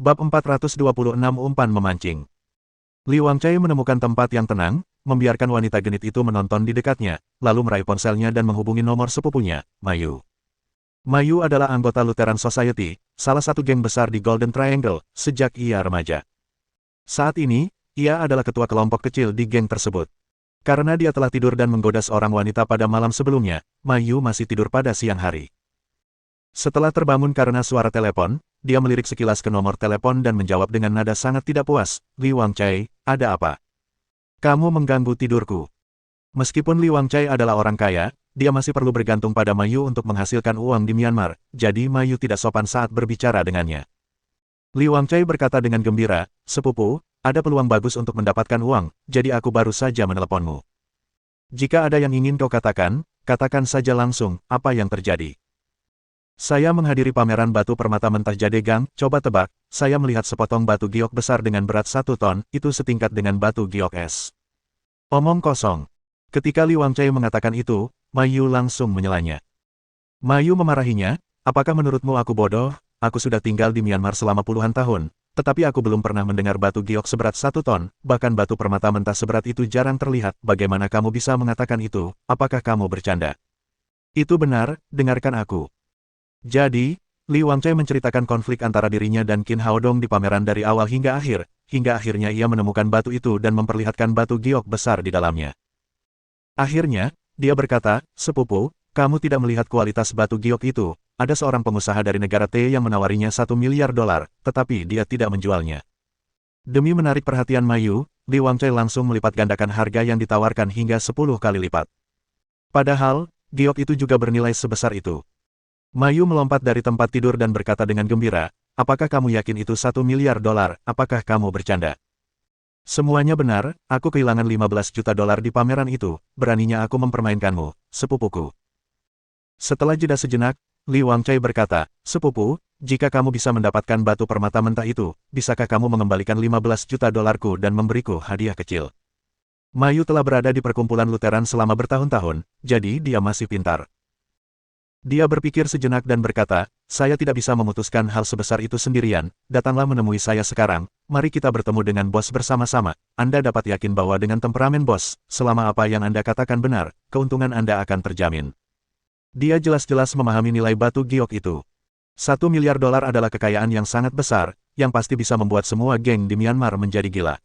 Bab 426 Umpan Memancing. Li Wangchai menemukan tempat yang tenang, membiarkan wanita genit itu menonton di dekatnya, lalu meraih ponselnya dan menghubungi nomor sepupunya, Mayu. Mayu adalah anggota Lutheran Society, salah satu geng besar di Golden Triangle, sejak ia remaja. Saat ini, ia adalah ketua kelompok kecil di geng tersebut. Karena dia telah tidur dan menggoda seorang wanita pada malam sebelumnya, Mayu masih tidur pada siang hari. Setelah terbangun karena suara telepon, dia melirik sekilas ke nomor telepon dan menjawab dengan nada sangat tidak puas, "Li Wangchai, ada apa? Kamu mengganggu tidurku." Meskipun Li Wangchai adalah orang kaya, dia masih perlu bergantung pada Mayu untuk menghasilkan uang di Myanmar, jadi Mayu tidak sopan saat berbicara dengannya. Li Wangchai berkata dengan gembira, "Sepupu, ada peluang bagus untuk mendapatkan uang, jadi aku baru saja meneleponmu. Jika ada yang ingin kau katakan, katakan saja langsung, apa yang terjadi?" "Saya menghadiri pameran batu permata mentah Jadegang, coba tebak, saya melihat sepotong batu giok besar dengan berat 1 ton, itu setingkat dengan batu giok es." Omong kosong. Ketika Li Wangchai mengatakan itu, Mayu langsung menyelanya. Mayu memarahinya, "Apakah menurutmu aku bodoh? Aku sudah tinggal di Myanmar selama puluhan tahun, tetapi aku belum pernah mendengar batu giok seberat 1 ton, bahkan batu permata mentah seberat itu jarang terlihat, bagaimana kamu bisa mengatakan itu, apakah kamu bercanda?" "Itu benar, dengarkan aku." Jadi, Li Wangchai menceritakan konflik antara dirinya dan Qin Haodong di pameran dari awal hingga akhirnya ia menemukan batu itu dan memperlihatkan batu giok besar di dalamnya. Akhirnya, dia berkata, "Sepupu, kamu tidak melihat kualitas batu giok itu, ada seorang pengusaha dari negara T yang menawarinya $1 miliar, tetapi dia tidak menjualnya." Demi menarik perhatian Mayu, Li Wangchai langsung melipat gandakan harga yang ditawarkan hingga 10 kali lipat. Padahal, giok itu juga bernilai sebesar itu. Mayu melompat dari tempat tidur dan berkata dengan gembira, "Apakah kamu yakin itu $1 miliar? Apakah kamu bercanda?" "Semuanya benar, aku kehilangan $15 juta di pameran itu, beraninya aku mempermainkanmu, sepupuku." Setelah jeda sejenak, Li Wangchai berkata, "Sepupu, jika kamu bisa mendapatkan batu permata mentah itu, bisakah kamu mengembalikan $15 juta dan memberiku hadiah kecil?" Mayu telah berada di perkumpulan Lutheran selama bertahun-tahun, jadi dia masih pintar. Dia berpikir sejenak dan berkata, "Saya tidak bisa memutuskan hal sebesar itu sendirian, datanglah menemui saya sekarang, mari kita bertemu dengan bos bersama-sama. Anda dapat yakin bahwa dengan temperamen bos, selama apa yang Anda katakan benar, keuntungan Anda akan terjamin." Dia jelas-jelas memahami nilai batu giok itu. $1 miliar adalah kekayaan yang sangat besar, yang pasti bisa membuat semua geng di Myanmar menjadi gila.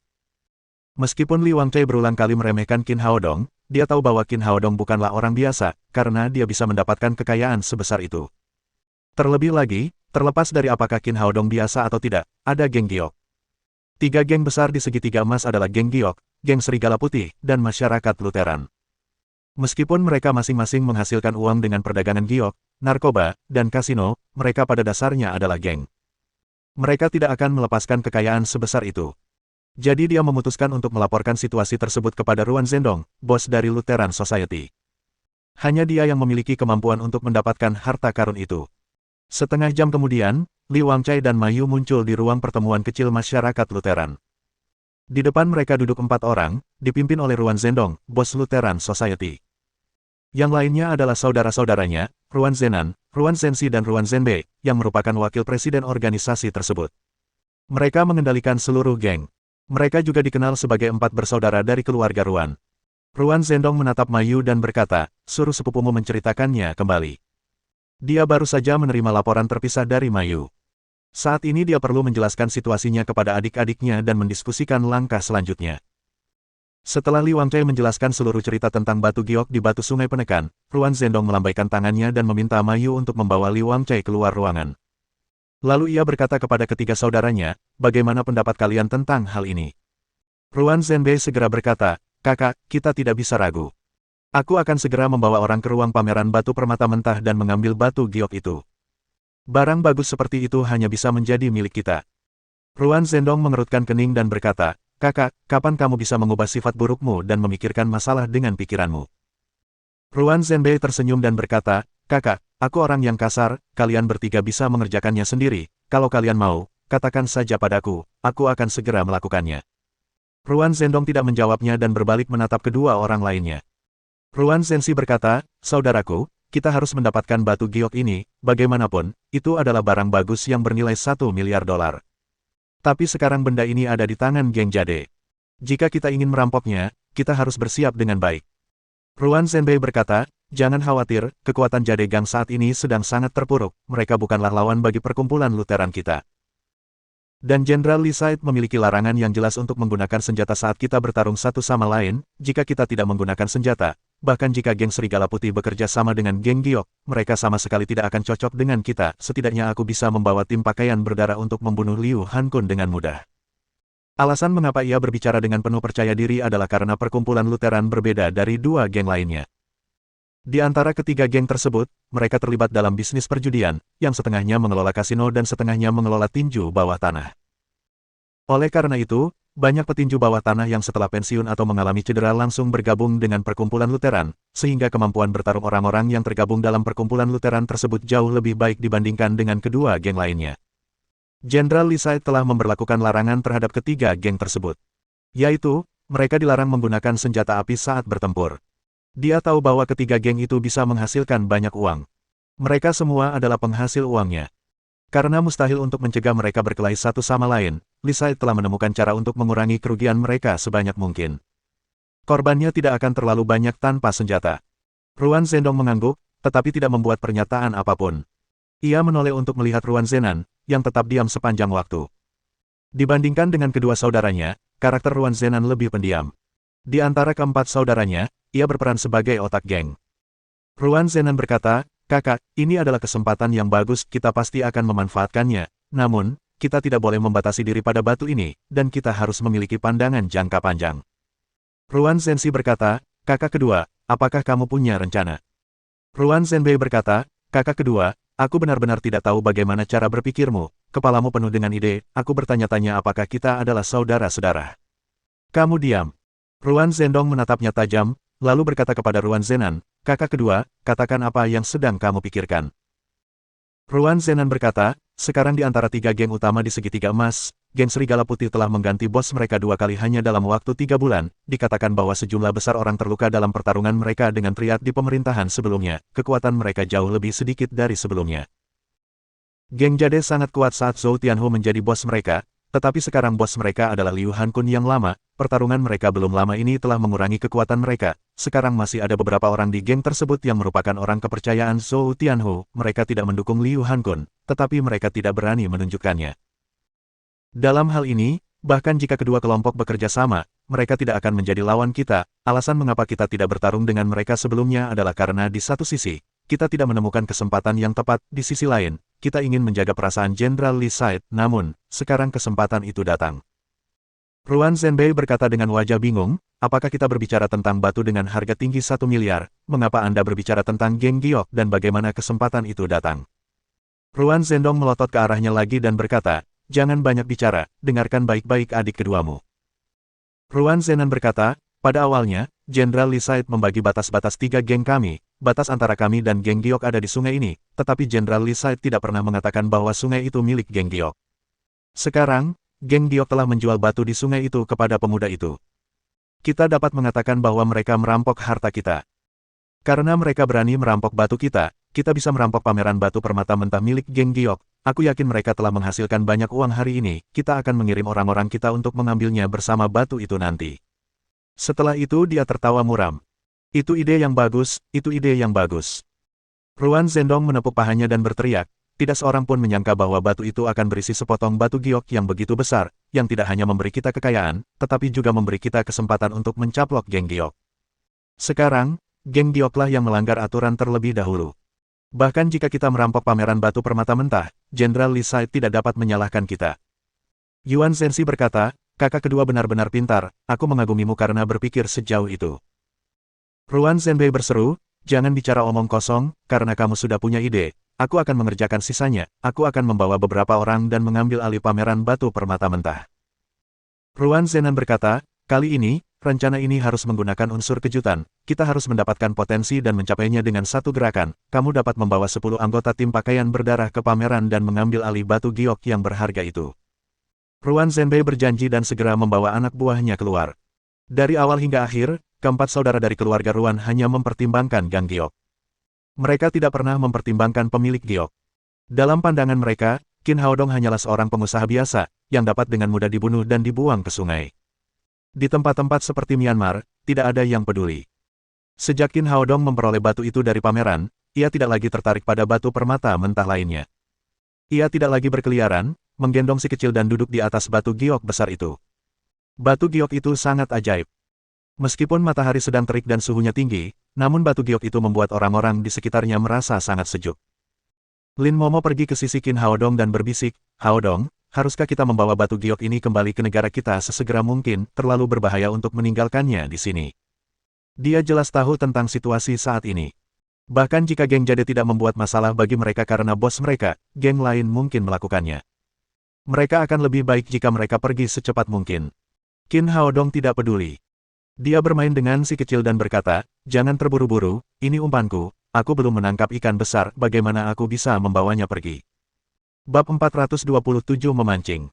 Meskipun Li Wangchai berulang kali meremehkan Qin Haodong, dia tahu bahwa Qin Haodong bukanlah orang biasa, karena dia bisa mendapatkan kekayaan sebesar itu. Terlebih lagi, terlepas dari apakah Qin Haodong biasa atau tidak, ada geng giok. 3 geng besar di segitiga emas adalah geng giok, geng serigala putih, dan masyarakat Lutheran. Meskipun mereka masing-masing menghasilkan uang dengan perdagangan giok, narkoba, dan kasino, mereka pada dasarnya adalah geng. Mereka tidak akan melepaskan kekayaan sebesar itu. Jadi dia memutuskan untuk melaporkan situasi tersebut kepada Ruan Zhendong, bos dari Lutheran Society. Hanya dia yang memiliki kemampuan untuk mendapatkan harta karun itu. Setengah jam kemudian, Li Wangchai dan Mayu muncul di ruang pertemuan kecil masyarakat Lutheran. Di depan mereka duduk 4 orang, dipimpin oleh Ruan Zhendong, bos Lutheran Society. Yang lainnya adalah saudara-saudaranya, Ruan Zenan, Ruan Zensi dan Ruan Zenbei, yang merupakan wakil presiden organisasi tersebut. Mereka mengendalikan seluruh geng. Mereka juga dikenal sebagai 4 bersaudara dari keluarga Ruan. Ruan Zhendong menatap Mayu dan berkata, "Suruh sepupumu menceritakannya kembali." Dia baru saja menerima laporan terpisah dari Mayu. Saat ini dia perlu menjelaskan situasinya kepada adik-adiknya dan mendiskusikan langkah selanjutnya. Setelah Li Wangchai menjelaskan seluruh cerita tentang batu giok di batu sungai penekan, Ruan Zhendong melambaikan tangannya dan meminta Mayu untuk membawa Li Wangchai keluar ruangan. Lalu ia berkata kepada ketiga saudaranya, "Bagaimana pendapat kalian tentang hal ini?" Ruan Zenbei segera berkata, "Kakak, kita tidak bisa ragu. Aku akan segera membawa orang ke ruang pameran batu permata mentah dan mengambil batu giok itu. Barang bagus seperti itu hanya bisa menjadi milik kita." Ruan Zhendong mengerutkan kening dan berkata, "Kakak, kapan kamu bisa mengubah sifat burukmu dan memikirkan masalah dengan pikiranmu?" Ruan Zenbei tersenyum dan berkata, "Kakak, aku orang yang kasar, kalian bertiga bisa mengerjakannya sendiri, kalau kalian mau, katakan saja padaku, aku akan segera melakukannya." Ruan Zhendong tidak menjawabnya dan berbalik menatap kedua orang lainnya. Ruan Zensi berkata, "Saudaraku, kita harus mendapatkan batu giok ini, bagaimanapun, itu adalah barang bagus yang bernilai $1 miliar. Tapi sekarang benda ini ada di tangan geng Jade. Jika kita ingin merampoknya, kita harus bersiap dengan baik. Ruan Zhenbei berkata, jangan khawatir, kekuatan Jade Gang saat ini sedang sangat terpuruk, mereka bukanlah lawan bagi perkumpulan Lutheran kita. Dan Jenderal Li Said memiliki larangan yang jelas untuk menggunakan senjata saat kita bertarung satu sama lain, jika kita tidak menggunakan senjata, bahkan jika geng Serigala Putih bekerja sama dengan geng Giok, mereka sama sekali tidak akan cocok dengan kita, setidaknya aku bisa membawa tim pakaian berdarah untuk membunuh Liu Hankun dengan mudah. Alasan mengapa ia berbicara dengan penuh percaya diri adalah karena perkumpulan Lutheran berbeda dari dua geng lainnya. Di antara ketiga geng tersebut, mereka terlibat dalam bisnis perjudian, yang setengahnya mengelola kasino dan setengahnya mengelola tinju bawah tanah. Oleh karena itu, banyak petinju bawah tanah yang setelah pensiun atau mengalami cedera langsung bergabung dengan perkumpulan Lutheran, sehingga kemampuan bertarung orang-orang yang tergabung dalam perkumpulan Lutheran tersebut jauh lebih baik dibandingkan dengan kedua geng lainnya. Jenderal Li Said telah memberlakukan larangan terhadap ketiga geng tersebut. Yaitu, mereka dilarang menggunakan senjata api saat bertempur. Dia tahu bahwa ketiga geng itu bisa menghasilkan banyak uang. Mereka semua adalah penghasil uangnya. Karena mustahil untuk mencegah mereka berkelahi satu sama lain, Li Said telah menemukan cara untuk mengurangi kerugian mereka sebanyak mungkin. Korbannya tidak akan terlalu banyak tanpa senjata. Ruan Zhendong mengangguk, tetapi tidak membuat pernyataan apapun. Ia menoleh untuk melihat Ruan Zenan, yang tetap diam sepanjang waktu. Dibandingkan dengan kedua saudaranya, karakter Ruan Zenan lebih pendiam. Di antara keempat saudaranya, ia berperan sebagai otak geng. Ruan Zenan berkata, kakak, ini adalah kesempatan yang bagus, kita pasti akan memanfaatkannya. Namun, kita tidak boleh membatasi diri pada batu ini, dan kita harus memiliki pandangan jangka panjang. Ruan Zhenxi berkata, kakak kedua, apakah kamu punya rencana? Ruan Zhenbei berkata, kakak kedua, aku benar-benar tidak tahu bagaimana cara berpikirmu, kepalamu penuh dengan ide, aku bertanya-tanya apakah kita adalah saudara-saudara. Kamu diam. Ruan Zhendong menatapnya tajam, lalu berkata kepada Ruan Zenan, kakak kedua, katakan apa yang sedang kamu pikirkan. Ruan Zenan berkata, sekarang di antara tiga geng utama di segitiga emas, geng Serigala Putih telah mengganti bos mereka 2 kali hanya dalam waktu 3 bulan, dikatakan bahwa sejumlah besar orang terluka dalam pertarungan mereka dengan triad di pemerintahan sebelumnya, kekuatan mereka jauh lebih sedikit dari sebelumnya. Geng Jade sangat kuat saat Zhou Tianhu menjadi bos mereka, tetapi sekarang bos mereka adalah Liu Hankun yang lama, pertarungan mereka belum lama ini telah mengurangi kekuatan mereka, sekarang masih ada beberapa orang di geng tersebut yang merupakan orang kepercayaan Zhou Tianhu, mereka tidak mendukung Liu Hankun, tetapi mereka tidak berani menunjukkannya. Dalam hal ini, bahkan jika kedua kelompok bekerja sama, mereka tidak akan menjadi lawan kita, alasan mengapa kita tidak bertarung dengan mereka sebelumnya adalah karena di satu sisi, kita tidak menemukan kesempatan yang tepat, di sisi lain, kita ingin menjaga perasaan Jenderal Li Said, namun, sekarang kesempatan itu datang. Ruan Zhenbei berkata dengan wajah bingung, apakah kita berbicara tentang batu dengan harga tinggi 1 miliar, mengapa Anda berbicara tentang geng Giok dan bagaimana kesempatan itu datang? Ruan Zhendong melotot ke arahnya lagi dan berkata, jangan banyak bicara, dengarkan baik-baik adik keduamu. Ruan Zenan berkata, pada awalnya, Jenderal Li Said membagi batas-batas 3 geng kami, batas antara kami dan geng Giok ada di sungai ini, tetapi Jenderal Li Said tidak pernah mengatakan bahwa sungai itu milik geng Giok. Sekarang, geng Giok telah menjual batu di sungai itu kepada pemuda itu. Kita dapat mengatakan bahwa mereka merampok harta kita. Karena mereka berani merampok batu kita bisa merampok pameran batu permata mentah milik geng Giok. Aku yakin mereka telah menghasilkan banyak uang hari ini, kita akan mengirim orang-orang kita untuk mengambilnya bersama batu itu nanti. Setelah itu dia tertawa muram. Itu ide yang bagus, itu ide yang bagus. Ruan Zhendong menepuk pahanya dan berteriak, tidak seorang pun menyangka bahwa batu itu akan berisi sepotong batu giok yang begitu besar, yang tidak hanya memberi kita kekayaan, tetapi juga memberi kita kesempatan untuk mencaplok geng Giok. Sekarang, geng Gioklah yang melanggar aturan terlebih dahulu. Bahkan jika kita merampok pameran batu permata mentah, Jenderal Li Said tidak dapat menyalahkan kita. Yuan Zhenxi berkata, kakak kedua benar-benar pintar, aku mengagumimu karena berpikir sejauh itu. Ruan Zhenbei berseru, jangan bicara omong kosong, karena kamu sudah punya ide, aku akan mengerjakan sisanya, aku akan membawa beberapa orang dan mengambil alih pameran batu permata mentah. Ruan Zenan berkata, kali ini, rencana ini harus menggunakan unsur kejutan, kita harus mendapatkan potensi dan mencapainya dengan satu gerakan, kamu dapat membawa 10 anggota tim pakaian berdarah ke pameran dan mengambil alih batu giok yang berharga itu. Ruan Zhenbei berjanji dan segera membawa anak buahnya keluar. Dari awal hingga akhir, keempat saudara dari keluarga Ruan hanya mempertimbangkan Gang Giok. Mereka tidak pernah mempertimbangkan pemilik Giok. Dalam pandangan mereka, Qin Haodong hanyalah seorang pengusaha biasa, yang dapat dengan mudah dibunuh dan dibuang ke sungai. Di tempat-tempat seperti Myanmar, tidak ada yang peduli. Sejak Qin Haodong memperoleh batu itu dari pameran, ia tidak lagi tertarik pada batu permata mentah lainnya. Ia tidak lagi berkeliaran, menggendong si kecil dan duduk di atas batu giok besar itu. Batu giok itu sangat ajaib. Meskipun matahari sedang terik dan suhunya tinggi, namun batu giok itu membuat orang-orang di sekitarnya merasa sangat sejuk. Lin Momo pergi ke sisi Qin Haodong dan berbisik, "Haodong, haruskah kita membawa batu giok ini kembali ke negara kita sesegera mungkin? Terlalu berbahaya untuk meninggalkannya di sini." Dia jelas tahu tentang situasi saat ini. Bahkan jika geng Jade tidak membuat masalah bagi mereka karena bos mereka, geng lain mungkin melakukannya. Mereka akan lebih baik jika mereka pergi secepat mungkin. Qin Haodong tidak peduli. Dia bermain dengan si kecil dan berkata, "Jangan terburu-buru, ini umpanku, aku belum menangkap ikan besar, bagaimana aku bisa membawanya pergi?" Bab 427 Memancing.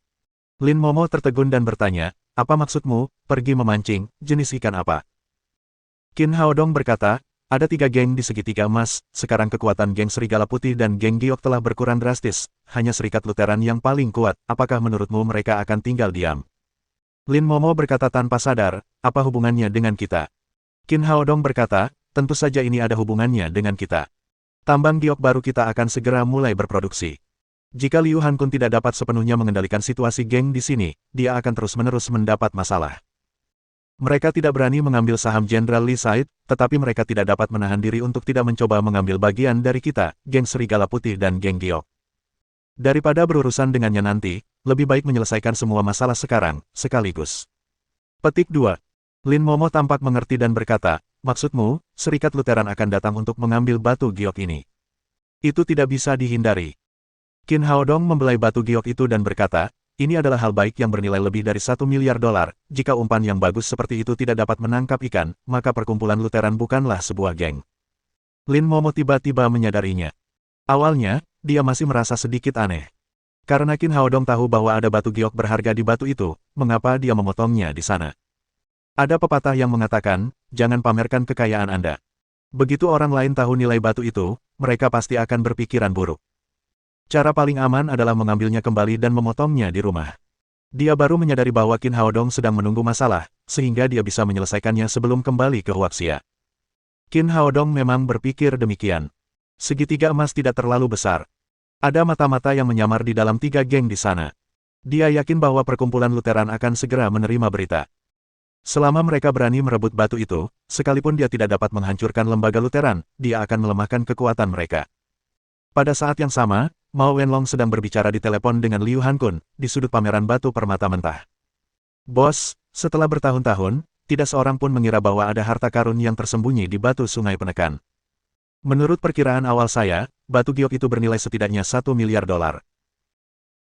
Lin Momo tertegun dan bertanya, "Apa maksudmu, pergi memancing, jenis ikan apa?" Qin Haodong berkata, "Ada 3 geng di segitiga emas, sekarang kekuatan geng Serigala Putih dan geng Giok telah berkurang drastis, hanya Serikat Lutheran yang paling kuat, apakah menurutmu mereka akan tinggal diam?" Lin Momo berkata tanpa sadar, "Apa hubungannya dengan kita?" Qin Haodong berkata, "Tentu saja ini ada hubungannya dengan kita. Tambang giok baru kita akan segera mulai berproduksi. Jika Liu Hankun tidak dapat sepenuhnya mengendalikan situasi geng di sini, dia akan terus-menerus mendapat masalah. Mereka tidak berani mengambil saham Jenderal Li Said, tetapi mereka tidak dapat menahan diri untuk tidak mencoba mengambil bagian dari kita, geng Serigala Putih dan geng Giok. Daripada berurusan dengannya nanti, lebih baik menyelesaikan semua masalah sekarang, sekaligus." Petik 2. Lin Momo tampak mengerti dan berkata, "Maksudmu, Serikat Lutheran akan datang untuk mengambil batu giok ini? Itu tidak bisa dihindari." Qin Haodong membelai batu giok itu dan berkata, "Ini adalah hal baik yang bernilai lebih dari $1 miliar. Jika umpan yang bagus seperti itu tidak dapat menangkap ikan, maka perkumpulan Lutheran bukanlah sebuah geng." Lin Momo tiba-tiba menyadarinya. Awalnya, dia masih merasa sedikit aneh. Karena Qin Haodong tahu bahwa ada batu giok berharga di batu itu, mengapa dia memotongnya di sana? Ada pepatah yang mengatakan, "Jangan pamerkan kekayaan Anda." Begitu orang lain tahu nilai batu itu, mereka pasti akan berpikiran buruk. Cara paling aman adalah mengambilnya kembali dan memotongnya di rumah. Dia baru menyadari bahwa Qin Haodong sedang menunggu masalah, sehingga dia bisa menyelesaikannya sebelum kembali ke Huaxia. Qin Haodong memang berpikir demikian. Segitiga emas tidak terlalu besar. Ada mata-mata yang menyamar di dalam 3 geng di sana. Dia yakin bahwa perkumpulan Lutheran akan segera menerima berita. Selama mereka berani merebut batu itu, sekalipun dia tidak dapat menghancurkan lembaga Lutheran, dia akan melemahkan kekuatan mereka. Pada saat yang sama, Mao Wenlong sedang berbicara di telepon dengan Liu Hankun, di sudut pameran batu permata mentah. "Bos, setelah bertahun-tahun, tidak seorang pun mengira bahwa ada harta karun yang tersembunyi di batu sungai penekan. Menurut perkiraan awal saya, batu giok itu bernilai setidaknya $1 miliar."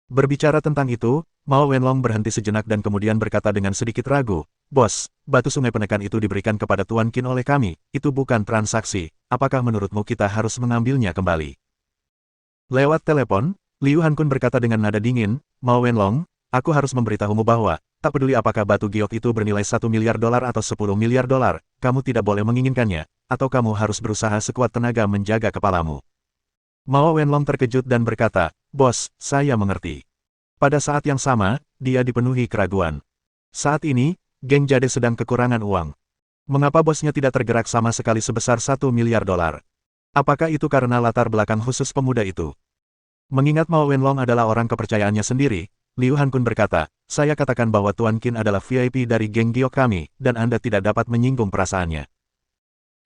Berbicara tentang itu, Mao Wenlong berhenti sejenak dan kemudian berkata dengan sedikit ragu, "Bos, batu sungai penekan itu diberikan kepada Tuan Qin oleh kami, itu bukan transaksi, apakah menurutmu kita harus mengambilnya kembali?" Lewat telepon, Liu Hankun berkata dengan nada dingin, "Mao Wenlong, aku harus memberitahumu bahwa, tak peduli apakah batu giok itu bernilai $1 miliar atau $10 miliar, kamu tidak boleh menginginkannya, atau kamu harus berusaha sekuat tenaga menjaga kepalamu." Mao Wenlong terkejut dan berkata, "Bos, saya mengerti." Pada saat yang sama, dia dipenuhi keraguan. Saat ini, geng Jade sedang kekurangan uang. Mengapa bosnya tidak tergerak sama sekali sebesar $1 miliar? Apakah itu karena latar belakang khusus pemuda itu? Mengingat Mao Wenlong adalah orang kepercayaannya sendiri, Liu Hankun berkata, "Saya katakan bahwa Tuan Qin adalah VIP dari geng giok kami, dan Anda tidak dapat menyinggung perasaannya.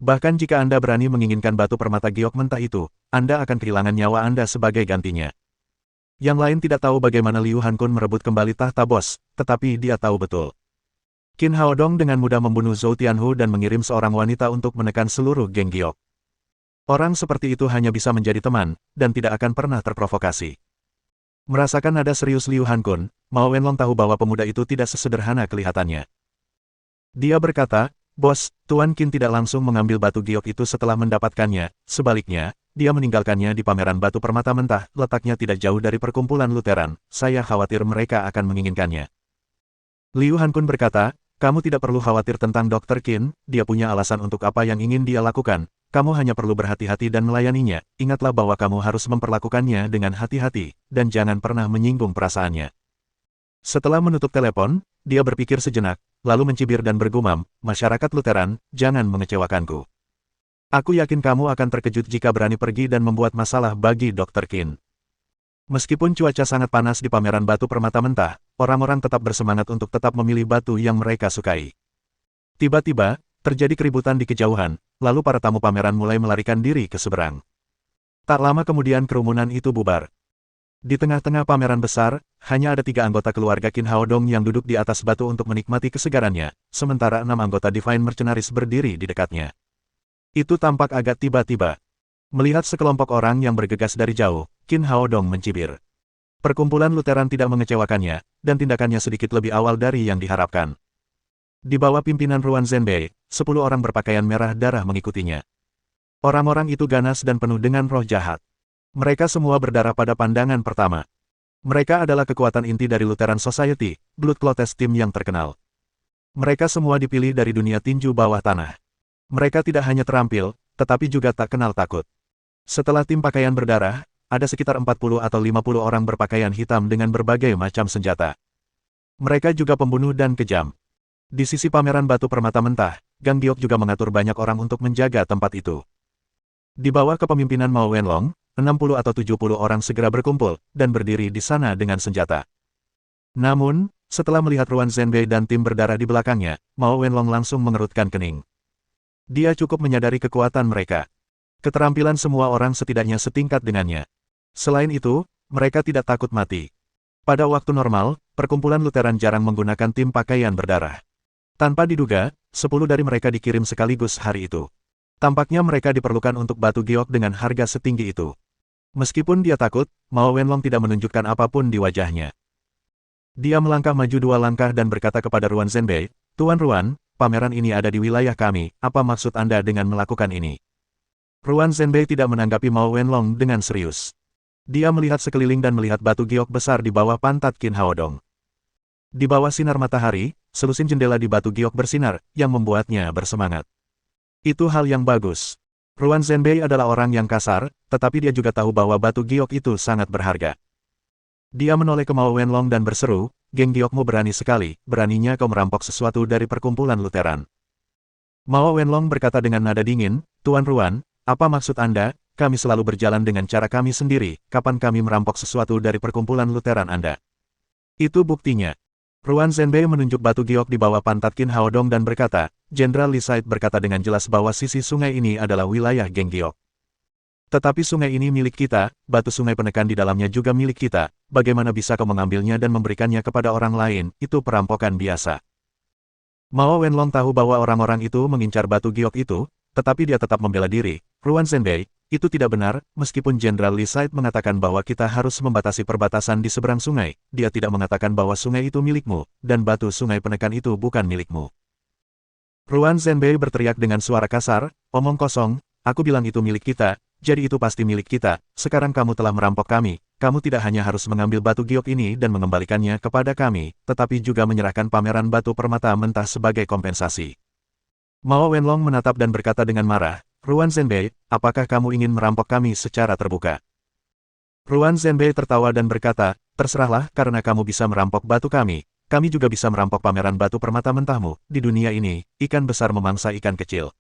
Bahkan jika Anda berani menginginkan batu permata giok mentah itu, Anda akan kehilangan nyawa Anda sebagai gantinya." Yang lain tidak tahu bagaimana Liu Hankun merebut kembali tahta bos, tetapi dia tahu betul. Qin Haodong dengan mudah membunuh Zhou Tianhu dan mengirim seorang wanita untuk menekan seluruh geng giok. Orang seperti itu hanya bisa menjadi teman, dan tidak akan pernah terprovokasi. Merasakan nada serius Liu Hankun, Mao Wenlong tahu bahwa pemuda itu tidak sesederhana kelihatannya. Dia berkata, "Bos, Tuan Qin tidak langsung mengambil batu giok itu setelah mendapatkannya, sebaliknya, dia meninggalkannya di pameran batu permata mentah, letaknya tidak jauh dari perkumpulan Lutheran, saya khawatir mereka akan menginginkannya." Liu Hankun berkata, "Kamu tidak perlu khawatir tentang Dr. Qin, dia punya alasan untuk apa yang ingin dia lakukan, kamu hanya perlu berhati-hati dan melayaninya. Ingatlah bahwa kamu harus memperlakukannya dengan hati-hati, dan jangan pernah menyinggung perasaannya. Setelah menutup telepon, dia berpikir sejenak, lalu mencibir dan bergumam, masyarakat Lutheran, jangan mengecewakanku. Aku yakin kamu akan terkejut jika berani pergi dan membuat masalah bagi Dr. Qin. Meskipun cuaca sangat panas di pameran batu permata mentah, orang-orang tetap bersemangat untuk tetap memilih batu yang mereka sukai. Tiba-tiba, terjadi keributan di kejauhan, lalu para tamu pameran mulai melarikan diri ke seberang. Tak lama kemudian kerumunan itu bubar. Di tengah-tengah pameran besar, hanya ada 3 anggota keluarga Qin Haodong yang duduk di atas batu untuk menikmati kesegarannya, sementara 6 anggota Divine Mercenaries berdiri di dekatnya. Itu tampak agak tiba-tiba. Melihat sekelompok orang yang bergegas dari jauh, Qin Haodong mencibir. Perkumpulan Lutheran tidak mengecewakannya, dan tindakannya sedikit lebih awal dari yang diharapkan. Di bawah pimpinan Ruan Zhenbei, 10 orang berpakaian merah darah mengikutinya. Orang-orang itu ganas dan penuh dengan roh jahat. Mereka semua berdarah pada pandangan pertama. Mereka adalah kekuatan inti dari Lutheran Society, Blood Clotes Team yang terkenal. Mereka semua dipilih dari dunia tinju bawah tanah. Mereka tidak hanya terampil, tetapi juga tak kenal takut. Setelah tim pakaian berdarah, ada sekitar 40 atau 50 orang berpakaian hitam dengan berbagai macam senjata. Mereka juga pembunuh dan kejam. Di sisi pameran batu permata mentah, Gang Giok juga mengatur banyak orang untuk menjaga tempat itu. Di bawah kepemimpinan Mao Wenlong, 60 atau 70 orang segera berkumpul, dan berdiri di sana dengan senjata. Namun, setelah melihat Ruan Zhenbei dan tim berdarah di belakangnya, Mao Wenlong langsung mengerutkan kening. Dia cukup menyadari kekuatan mereka. Keterampilan semua orang setidaknya setingkat dengannya. Selain itu, mereka tidak takut mati. Pada waktu normal, perkumpulan Lutheran jarang menggunakan tim pakaian berdarah. Tanpa diduga, 10 dari mereka dikirim sekaligus hari itu. Tampaknya mereka diperlukan untuk batu giok dengan harga setinggi itu. Meskipun dia takut, Mao Wenlong tidak menunjukkan apapun di wajahnya. Dia melangkah maju 2 langkah dan berkata kepada Ruan Zhenbei, Tuan Ruan, pameran ini ada di wilayah kami, apa maksud Anda dengan melakukan ini? Ruan Zhenbei tidak menanggapi Mao Wenlong dengan serius. Dia melihat sekeliling dan melihat batu giok besar di bawah pantat Qin Haodong. Di bawah sinar matahari, selusin jendela di batu giok bersinar, yang membuatnya bersemangat. Itu hal yang bagus. Ruan Zhenbei adalah orang yang kasar, tetapi dia juga tahu bahwa batu giok itu sangat berharga. Dia menoleh ke Mao Wenlong dan berseru, Geng Giokmu berani sekali, beraninya kau merampok sesuatu dari perkumpulan Lutheran. Mao Wenlong berkata dengan nada dingin, Tuan Ruan, apa maksud Anda? Kami selalu berjalan dengan cara kami sendiri, kapan kami merampok sesuatu dari perkumpulan Lutheran Anda? Itu buktinya. Ruan Zhenbei menunjuk batu giok di bawah pantat Qin Haodong dan berkata, Jenderal Li Said berkata dengan jelas bahwa sisi sungai ini adalah wilayah Geng Giok. Tetapi sungai ini milik kita, batu sungai penekan di dalamnya juga milik kita, bagaimana bisa kau mengambilnya dan memberikannya kepada orang lain, itu perampokan biasa. Mao Wenlong tahu bahwa orang-orang itu mengincar batu giok itu, tetapi dia tetap membela diri. Ruan Zhenbei, itu tidak benar, meskipun Jenderal Li Said mengatakan bahwa kita harus membatasi perbatasan di seberang sungai, dia tidak mengatakan bahwa sungai itu milikmu, dan batu sungai penekan itu bukan milikmu. Ruan Zhenbei berteriak dengan suara kasar, omong kosong, aku bilang itu milik kita, jadi itu pasti milik kita, sekarang kamu telah merampok kami, kamu tidak hanya harus mengambil batu giok ini dan mengembalikannya kepada kami, tetapi juga menyerahkan pameran batu permata mentah sebagai kompensasi. Mao Wenlong menatap dan berkata dengan marah, Ruan Zhenbei, apakah kamu ingin merampok kami secara terbuka? Ruan Zhenbei tertawa dan berkata, terserahlah karena kamu bisa merampok batu kami juga bisa merampok pameran batu permata mentahmu, di dunia ini, ikan besar memangsa ikan kecil.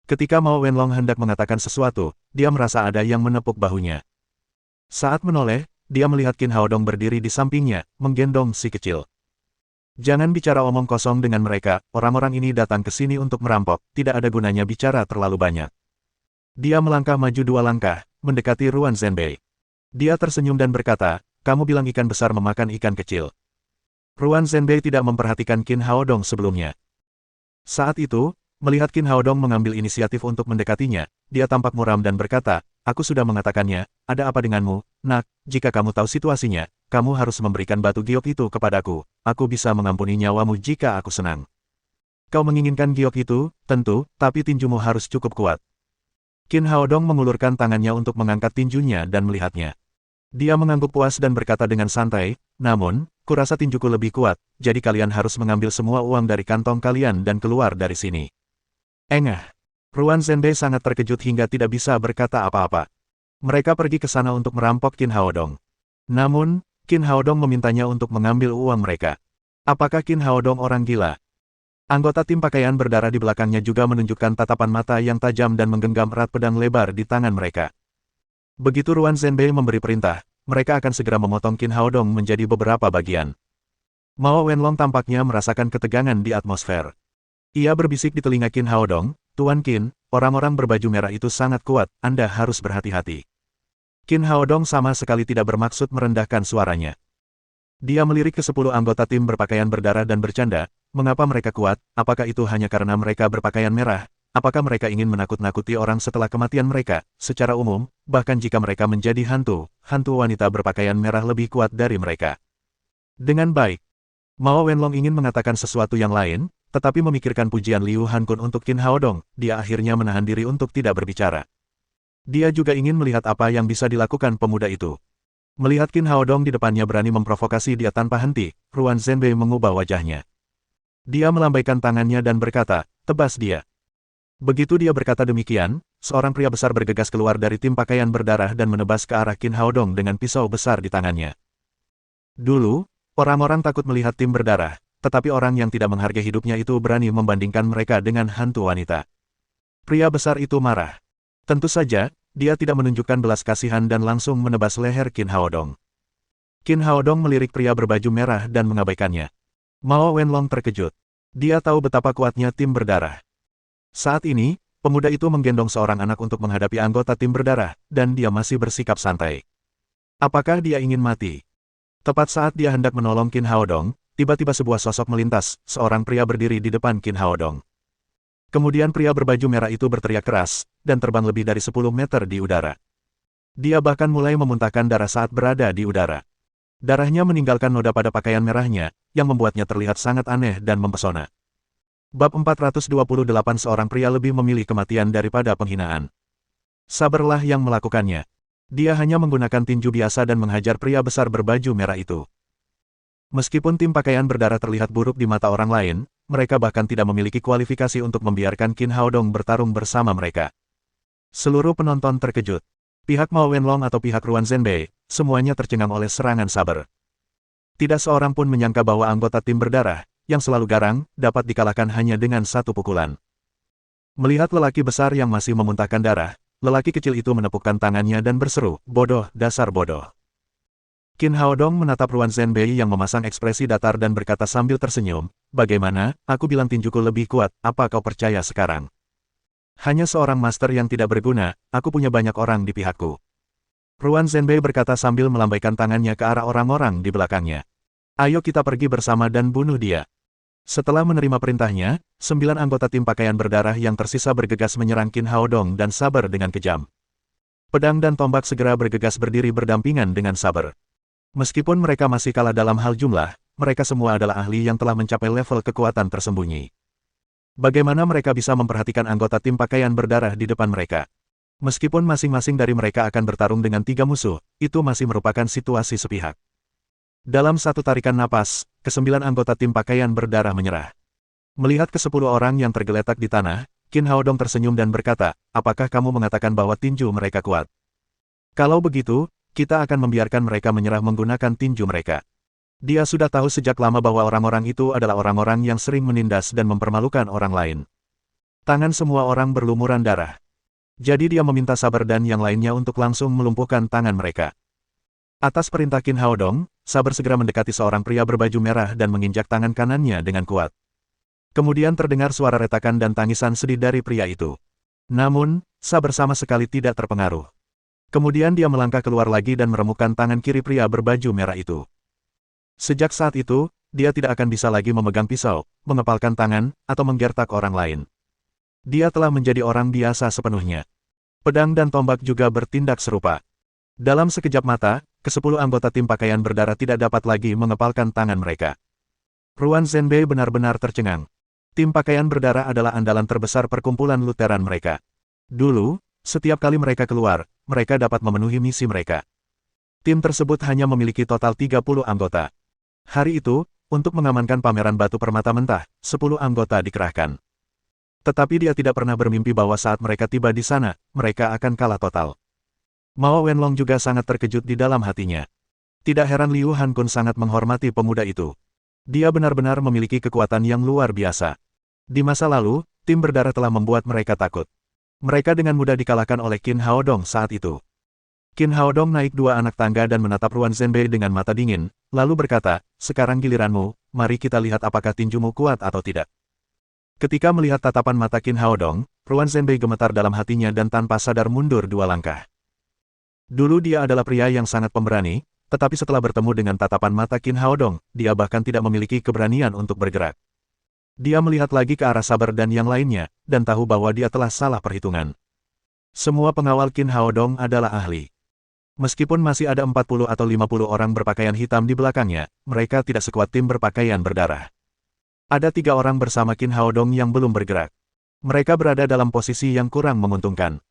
Ketika Mao Wenlong hendak mengatakan sesuatu, dia merasa ada yang menepuk bahunya. Saat menoleh, dia melihat Qin Haodong berdiri di sampingnya, menggendong si kecil. Jangan bicara omong kosong dengan mereka, orang-orang ini datang ke sini untuk merampok, tidak ada gunanya bicara terlalu banyak. Dia melangkah maju 2 langkah, mendekati Ruan Zhenbei. Dia tersenyum dan berkata, kamu bilang ikan besar memakan ikan kecil. Ruan Zhenbei tidak memperhatikan Qin Haodong sebelumnya. Saat itu, melihat Qin Haodong mengambil inisiatif untuk mendekatinya, dia tampak muram dan berkata, aku sudah mengatakannya, ada apa denganmu, nak, jika kamu tahu situasinya, kamu harus memberikan batu giok itu kepadaku, aku bisa mengampuni nyawamu jika aku senang. Kau menginginkan giok itu, tentu, tapi tinjumu harus cukup kuat. Qin Haodong mengulurkan tangannya untuk mengangkat tinjunya dan melihatnya. Dia mengangguk puas dan berkata dengan santai, namun, kurasa tinjuku lebih kuat, jadi kalian harus mengambil semua uang dari kantong kalian dan keluar dari sini. Engah. Ruan Zhenbei sangat terkejut hingga tidak bisa berkata apa-apa. Mereka pergi ke sana untuk merampok Qin Haodong. Namun, Qin Haodong memintanya untuk mengambil uang mereka. Apakah Qin Haodong orang gila? Anggota tim pakaian berdarah di belakangnya juga menunjukkan tatapan mata yang tajam dan menggenggam erat pedang lebar di tangan mereka. Begitu Ruan Zhenbei memberi perintah, mereka akan segera memotong Qin Haodong menjadi beberapa bagian. Mao Wenlong tampaknya merasakan ketegangan di atmosfer. Ia berbisik di telinga Qin Haodong, "Tuan Qin, orang-orang berbaju merah itu sangat kuat, Anda harus berhati-hati." Qin Haodong sama sekali tidak bermaksud merendahkan suaranya. Dia melirik ke 10 anggota tim berpakaian berdarah dan bercanda, "Mengapa mereka kuat? Apakah itu hanya karena mereka berpakaian merah? Apakah mereka ingin menakut-nakuti orang setelah kematian mereka? Secara umum, bahkan jika mereka menjadi hantu, hantu wanita berpakaian merah lebih kuat dari mereka." Dengan baik, Mao Wenlong ingin mengatakan sesuatu yang lain, tetapi memikirkan pujian Liu Hankun untuk Qin Haodong, dia akhirnya menahan diri untuk tidak berbicara. Dia juga ingin melihat apa yang bisa dilakukan pemuda itu. Melihat Qin Haodong di depannya berani memprovokasi dia tanpa henti, Ruan Zhenbei mengubah wajahnya. Dia melambaikan tangannya dan berkata, "Tebas dia." Begitu dia berkata demikian, seorang pria besar bergegas keluar dari tim pakaian berdarah dan menebas ke arah Qin Haodong dengan pisau besar di tangannya. Dulu, orang-orang takut melihat tim berdarah, tetapi orang yang tidak menghargai hidupnya itu berani membandingkan mereka dengan hantu wanita. Pria besar itu marah. Tentu saja, dia tidak menunjukkan belas kasihan dan langsung menebas leher Qin Haodong. Qin Haodong melirik pria berbaju merah dan mengabaikannya. Mao Wenlong terkejut. Dia tahu betapa kuatnya tim berdarah. Saat ini, pemuda itu menggendong seorang anak untuk menghadapi anggota tim berdarah, dan dia masih bersikap santai. Apakah dia ingin mati? Tepat saat dia hendak menolong Qin Haodong, tiba-tiba sebuah sosok melintas, seorang pria berdiri di depan Qin Haodong. Kemudian pria berbaju merah itu berteriak keras, dan terbang lebih dari 10 meter di udara. Dia bahkan mulai memuntahkan darah saat berada di udara. Darahnya meninggalkan noda pada pakaian merahnya, yang membuatnya terlihat sangat aneh dan mempesona. Bab 428 seorang pria lebih memilih kematian daripada penghinaan. Sabarlah yang melakukannya. Dia hanya menggunakan tinju biasa dan menghajar pria besar berbaju merah itu. Meskipun tim pakaian berdarah terlihat buruk di mata orang lain, mereka bahkan tidak memiliki kualifikasi untuk membiarkan Qin Haodong bertarung bersama mereka. Seluruh penonton terkejut. Pihak Mao Wenlong atau pihak Ruan Zhenbei, semuanya tercengang oleh serangan sabar. Tidak seorang pun menyangka bahwa anggota tim berdarah, yang selalu garang, dapat dikalahkan hanya dengan satu pukulan. Melihat lelaki besar yang masih memuntahkan darah, lelaki kecil itu menepukkan tangannya dan berseru, "Bodoh, dasar bodoh." Qin Haodong menatap Ruan Zhenbei yang memasang ekspresi datar dan berkata sambil tersenyum, "Bagaimana, aku bilang tinjuku lebih kuat, apa kau percaya sekarang? Hanya seorang master yang tidak berguna, aku punya banyak orang di pihakku." Ruan Zhenbei berkata sambil melambaikan tangannya ke arah orang-orang di belakangnya. "Ayo kita pergi bersama dan bunuh dia." Setelah menerima perintahnya, 9 anggota tim pakaian berdarah yang tersisa bergegas menyerang Qin Haodong dan sabar dengan kejam. Pedang dan tombak segera bergegas berdiri berdampingan dengan sabar. Meskipun mereka masih kalah dalam hal jumlah, mereka semua adalah ahli yang telah mencapai level kekuatan tersembunyi. Bagaimana mereka bisa memperhatikan anggota tim pakaian berdarah di depan mereka? Meskipun masing-masing dari mereka akan bertarung dengan 3 musuh, itu masih merupakan situasi sepihak. Dalam satu tarikan napas, ke-9 anggota tim pakaian berdarah menyerah. Melihat ke-10 orang yang tergeletak di tanah, Qin Haodong tersenyum dan berkata, "Apakah kamu mengatakan bahwa tinju mereka kuat? Kalau begitu, kita akan membiarkan mereka menyerah menggunakan tinju mereka." Dia sudah tahu sejak lama bahwa orang-orang itu adalah orang-orang yang sering menindas dan mempermalukan orang lain. Tangan semua orang berlumuran darah. Jadi dia meminta sabar dan yang lainnya untuk langsung melumpuhkan tangan mereka. Atas perintah Qin Haodong, sabar segera mendekati seorang pria berbaju merah dan menginjak tangan kanannya dengan kuat. Kemudian terdengar suara retakan dan tangisan sedih dari pria itu. Namun, sabar sama sekali tidak terpengaruh. Kemudian dia melangkah keluar lagi dan meremukkan tangan kiri pria berbaju merah itu. Sejak saat itu, dia tidak akan bisa lagi memegang pisau, mengepalkan tangan, atau menggertak orang lain. Dia telah menjadi orang biasa sepenuhnya. Pedang dan tombak juga bertindak serupa. Dalam sekejap mata, ke-10 anggota tim pakaian berdarah tidak dapat lagi mengepalkan tangan mereka. Ruan Zhenbei benar-benar tercengang. Tim pakaian berdarah adalah andalan terbesar perkumpulan Lutheran mereka. Dulu, setiap kali mereka keluar, mereka dapat memenuhi misi mereka. Tim tersebut hanya memiliki total 30 anggota. Hari itu, untuk mengamankan pameran batu permata mentah, 10 anggota dikerahkan. Tetapi dia tidak pernah bermimpi bahwa saat mereka tiba di sana, mereka akan kalah total. Mao Wenlong juga sangat terkejut di dalam hatinya. Tidak heran Liu Hankun sangat menghormati pemuda itu. Dia benar-benar memiliki kekuatan yang luar biasa. Di masa lalu, tim berdarah telah membuat mereka takut. Mereka dengan mudah dikalahkan oleh Qin Haodong saat itu. Qin Haodong naik dua anak tangga dan menatap Ruan Zhenbei dengan mata dingin, lalu berkata, "Sekarang giliranmu, mari kita lihat apakah tinjumu kuat atau tidak." Ketika melihat tatapan mata Qin Haodong, Ruan Zhenbei gemetar dalam hatinya dan tanpa sadar mundur dua langkah. Dulu dia adalah pria yang sangat pemberani, tetapi setelah bertemu dengan tatapan mata Qin Haodong, dia bahkan tidak memiliki keberanian untuk bergerak. Dia melihat lagi ke arah Saber dan yang lainnya, dan tahu bahwa dia telah salah perhitungan. Semua pengawal Qin Haodong adalah ahli. Meskipun masih ada 40 atau 50 orang berpakaian hitam di belakangnya, mereka tidak sekuat tim berpakaian berdarah. Ada 3 orang bersama Qin Haodong yang belum bergerak. Mereka berada dalam posisi yang kurang menguntungkan.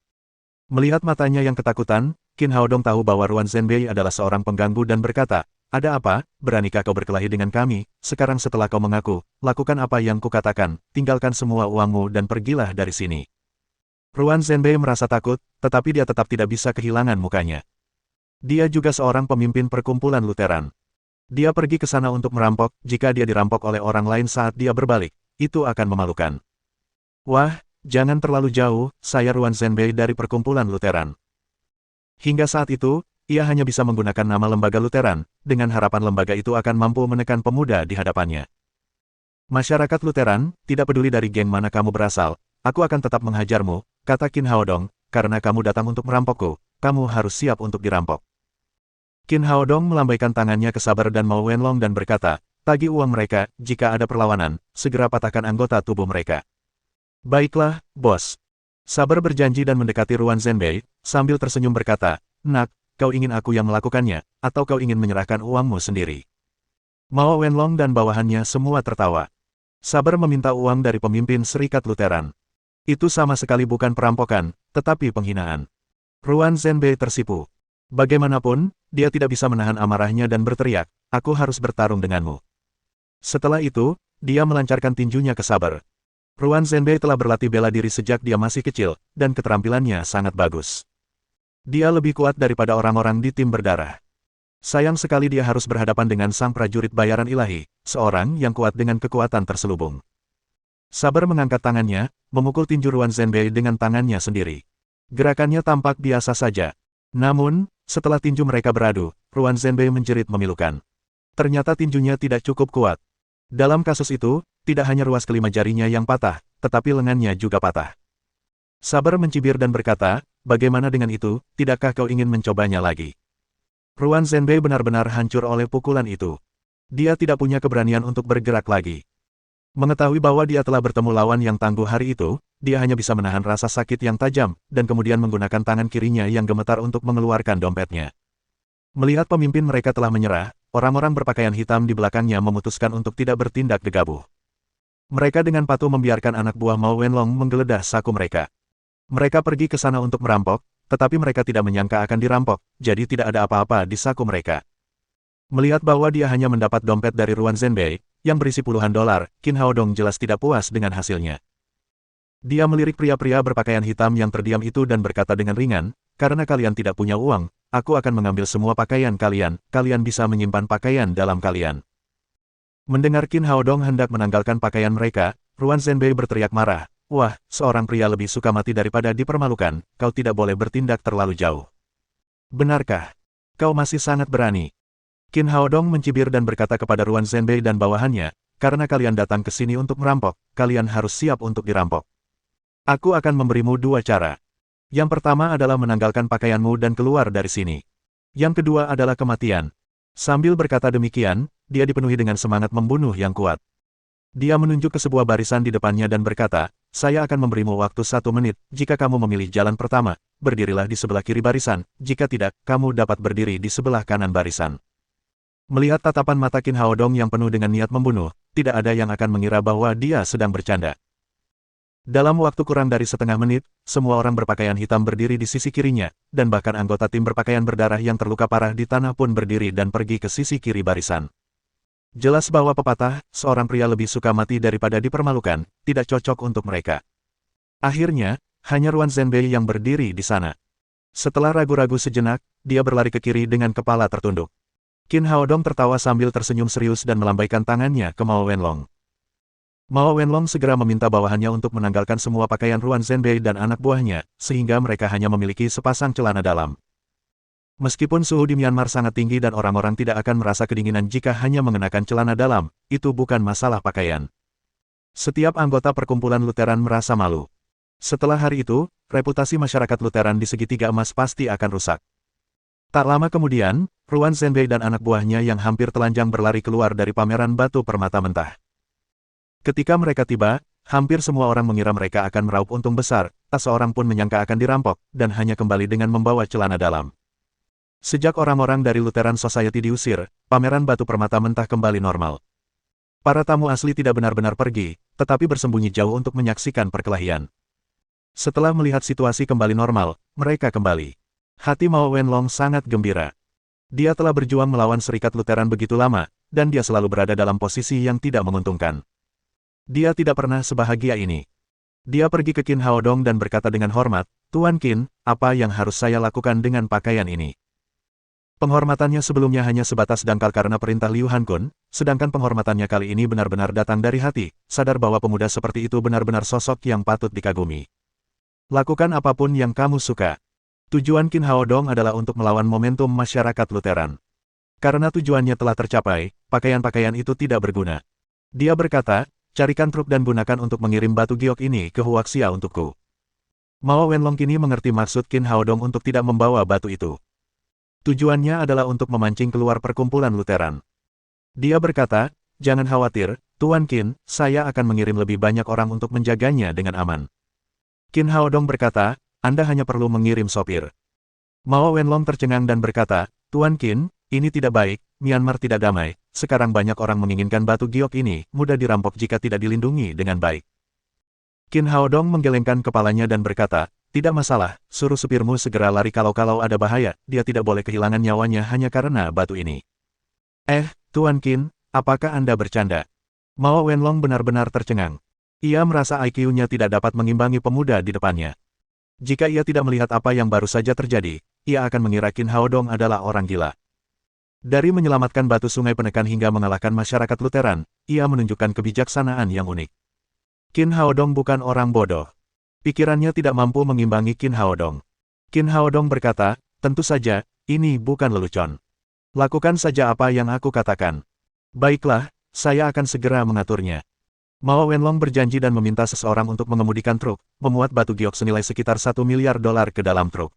Melihat matanya yang ketakutan, Qin Haodong tahu bahwa Ruan Zhenbei adalah seorang pengganggu dan berkata, "Ada apa? Beranikah kau berkelahi dengan kami? Sekarang setelah kau mengaku, lakukan apa yang kukatakan, tinggalkan semua uangmu dan pergilah dari sini." Ruan Zhenbei merasa takut, tetapi dia tetap tidak bisa kehilangan mukanya. Dia juga seorang pemimpin perkumpulan Lutheran. Dia pergi ke sana untuk merampok, jika dia dirampok oleh orang lain saat dia berbalik, itu akan memalukan. "Wah, jangan terlalu jauh, saya Ruan Zhenbei dari perkumpulan Lutheran." Hingga saat itu, ia hanya bisa menggunakan nama lembaga Lutheran, dengan harapan lembaga itu akan mampu menekan pemuda di hadapannya. "Masyarakat Lutheran, tidak peduli dari geng mana kamu berasal, aku akan tetap menghajarmu," kata Qin Haodong, "karena kamu datang untuk merampokku, kamu harus siap untuk dirampok." Qin Haodong melambaikan tangannya ke Saber dan Mao Wenlong dan berkata, "Tagih uang mereka, jika ada perlawanan, segera patahkan anggota tubuh mereka." "Baiklah, bos." Saber berjanji dan mendekati Ruan Zhenbei, sambil tersenyum berkata, "Nak, kau ingin aku yang melakukannya, atau kau ingin menyerahkan uangmu sendiri?" Mao Wenlong dan bawahannya semua tertawa. Saber meminta uang dari pemimpin Serikat Lutheran. Itu sama sekali bukan perampokan, tetapi penghinaan. Ruan Zhenbei tersipu. Bagaimanapun, dia tidak bisa menahan amarahnya dan berteriak, "Aku harus bertarung denganmu." Setelah itu, dia melancarkan tinjunya ke Saber. Ruan Zhenbei telah berlatih bela diri sejak dia masih kecil, dan keterampilannya sangat bagus. Dia lebih kuat daripada orang-orang di tim berdarah. Sayang sekali dia harus berhadapan dengan sang prajurit bayaran ilahi, seorang yang kuat dengan kekuatan terselubung. Saber mengangkat tangannya, memukul tinju Ruan Zhenbei dengan tangannya sendiri. Gerakannya tampak biasa saja. Namun, setelah tinju mereka beradu, Ruan Zhenbei menjerit memilukan. Ternyata tinjunya tidak cukup kuat. Dalam kasus itu, tidak hanya ruas kelima jarinya yang patah, tetapi lengannya juga patah. Saber mencibir dan berkata, "Bagaimana dengan itu, tidakkah kau ingin mencobanya lagi?" Ruan Zhenbei benar-benar hancur oleh pukulan itu. Dia tidak punya keberanian untuk bergerak lagi. Mengetahui bahwa dia telah bertemu lawan yang tangguh hari itu, dia hanya bisa menahan rasa sakit yang tajam, dan kemudian menggunakan tangan kirinya yang gemetar untuk mengeluarkan dompetnya. Melihat pemimpin mereka telah menyerah, orang-orang berpakaian hitam di belakangnya memutuskan untuk tidak bertindak gegabah. Mereka dengan patuh membiarkan anak buah Mao Wenlong menggeledah saku mereka. Mereka pergi ke sana untuk merampok, tetapi mereka tidak menyangka akan dirampok, jadi tidak ada apa-apa di saku mereka. Melihat bahwa dia hanya mendapat dompet dari Ruan Zhenbei, yang berisi puluhan dolar, Qin Haodong jelas tidak puas dengan hasilnya. Dia melirik pria-pria berpakaian hitam yang terdiam itu dan berkata dengan ringan, "Karena kalian tidak punya uang, aku akan mengambil semua pakaian kalian, kalian bisa menyimpan pakaian dalam kalian." Mendengar Qin Haodong hendak menanggalkan pakaian mereka, Ruan Zhenbei berteriak marah, "Wah, seorang pria lebih suka mati daripada dipermalukan, kau tidak boleh bertindak terlalu jauh. Benarkah? Kau masih sangat berani." Qin Haodong mencibir dan berkata kepada Ruan Zhenbei dan bawahannya, "Karena kalian datang ke sini untuk merampok, kalian harus siap untuk dirampok. Aku akan memberimu 2 cara. Yang pertama adalah menanggalkan pakaianmu dan keluar dari sini. Yang kedua adalah kematian." Sambil berkata demikian, dia dipenuhi dengan semangat membunuh yang kuat. Dia menunjuk ke sebuah barisan di depannya dan berkata, "Saya akan memberimu waktu 1 menit, jika kamu memilih jalan pertama, berdirilah di sebelah kiri barisan, jika tidak, kamu dapat berdiri di sebelah kanan barisan." Melihat tatapan mata Qin Haodong yang penuh dengan niat membunuh, tidak ada yang akan mengira bahwa dia sedang bercanda. Dalam waktu kurang dari setengah menit, semua orang berpakaian hitam berdiri di sisi kirinya, dan bahkan anggota tim berpakaian berdarah yang terluka parah di tanah pun berdiri dan pergi ke sisi kiri barisan. Jelas bahwa pepatah, seorang pria lebih suka mati daripada dipermalukan, tidak cocok untuk mereka. Akhirnya, hanya Ruan Zhenbei yang berdiri di sana. Setelah ragu-ragu sejenak, dia berlari ke kiri dengan kepala tertunduk. Qin Haodong tertawa sambil tersenyum serius dan melambaikan tangannya ke Mao Wenlong. Mao Wenlong segera meminta bawahannya untuk menanggalkan semua pakaian Ruan Zhenbei dan anak buahnya, sehingga mereka hanya memiliki sepasang celana dalam. Meskipun suhu di Myanmar sangat tinggi dan orang-orang tidak akan merasa kedinginan jika hanya mengenakan celana dalam, itu bukan masalah pakaian. Setiap anggota perkumpulan Lutheran merasa malu. Setelah hari itu, reputasi masyarakat Lutheran di segitiga emas pasti akan rusak. Tak lama kemudian, Ruan Zhenbei dan anak buahnya yang hampir telanjang berlari keluar dari pameran batu permata mentah. Ketika mereka tiba, hampir semua orang mengira mereka akan meraup untung besar, tak seorang pun menyangka akan dirampok, dan hanya kembali dengan membawa celana dalam. Sejak orang-orang dari Lutheran Society diusir, pameran batu permata mentah kembali normal. Para tamu asli tidak benar-benar pergi, tetapi bersembunyi jauh untuk menyaksikan perkelahian. Setelah melihat situasi kembali normal, mereka kembali. Hati Mao Wenlong sangat gembira. Dia telah berjuang melawan Serikat Lutheran begitu lama, dan dia selalu berada dalam posisi yang tidak menguntungkan. Dia tidak pernah sebahagia ini. Dia pergi ke Qin Haodong dan berkata dengan hormat, "Tuan Qin, apa yang harus saya lakukan dengan pakaian ini?" Penghormatannya sebelumnya hanya sebatas dangkal karena perintah Liu Hankun, sedangkan penghormatannya kali ini benar-benar datang dari hati, sadar bahwa pemuda seperti itu benar-benar sosok yang patut dikagumi. Lakukan apapun yang kamu suka. Tujuan Qin Haodong adalah untuk melawan momentum masyarakat Lutheran. Karena tujuannya telah tercapai, pakaian-pakaian itu tidak berguna. Dia berkata, "Carikan truk dan gunakan untuk mengirim batu giok ini ke Huaxia untukku." Mao Wenlong kini mengerti maksud Qin Haodong untuk tidak membawa batu itu. Tujuannya adalah untuk memancing keluar perkumpulan Lutheran. Dia berkata, "Jangan khawatir, Tuan Qin, saya akan mengirim lebih banyak orang untuk menjaganya dengan aman." Qin Haodong berkata, "Anda hanya perlu mengirim sopir." Mao Wenlong tercengang dan berkata, "Tuan Qin, ini tidak baik, Myanmar tidak damai, sekarang banyak orang menginginkan batu giok ini, mudah dirampok jika tidak dilindungi dengan baik." Qin Haodong menggelengkan kepalanya dan berkata, "Tidak masalah, suruh supirmu segera lari kalau ada bahaya, dia tidak boleh kehilangan nyawanya hanya karena batu ini." Tuan Qin, apakah Anda bercanda?" Mao Wenlong benar-benar tercengang. Ia merasa IQ-nya tidak dapat mengimbangi pemuda di depannya. Jika ia tidak melihat apa yang baru saja terjadi, ia akan mengira Qin Haodong adalah orang gila. Dari menyelamatkan batu sungai penekan hingga mengalahkan masyarakat Lutheran, ia menunjukkan kebijaksanaan yang unik. Qin Haodong bukan orang bodoh. Pikirannya tidak mampu mengimbangi Qin Haodong. Qin Haodong berkata, "Tentu saja, ini bukan lelucon. Lakukan saja apa yang aku katakan." "Baiklah, saya akan segera mengaturnya." Mao Wenlong berjanji dan meminta seseorang untuk mengemudikan truk, memuat batu giok senilai sekitar $1 miliar ke dalam truk.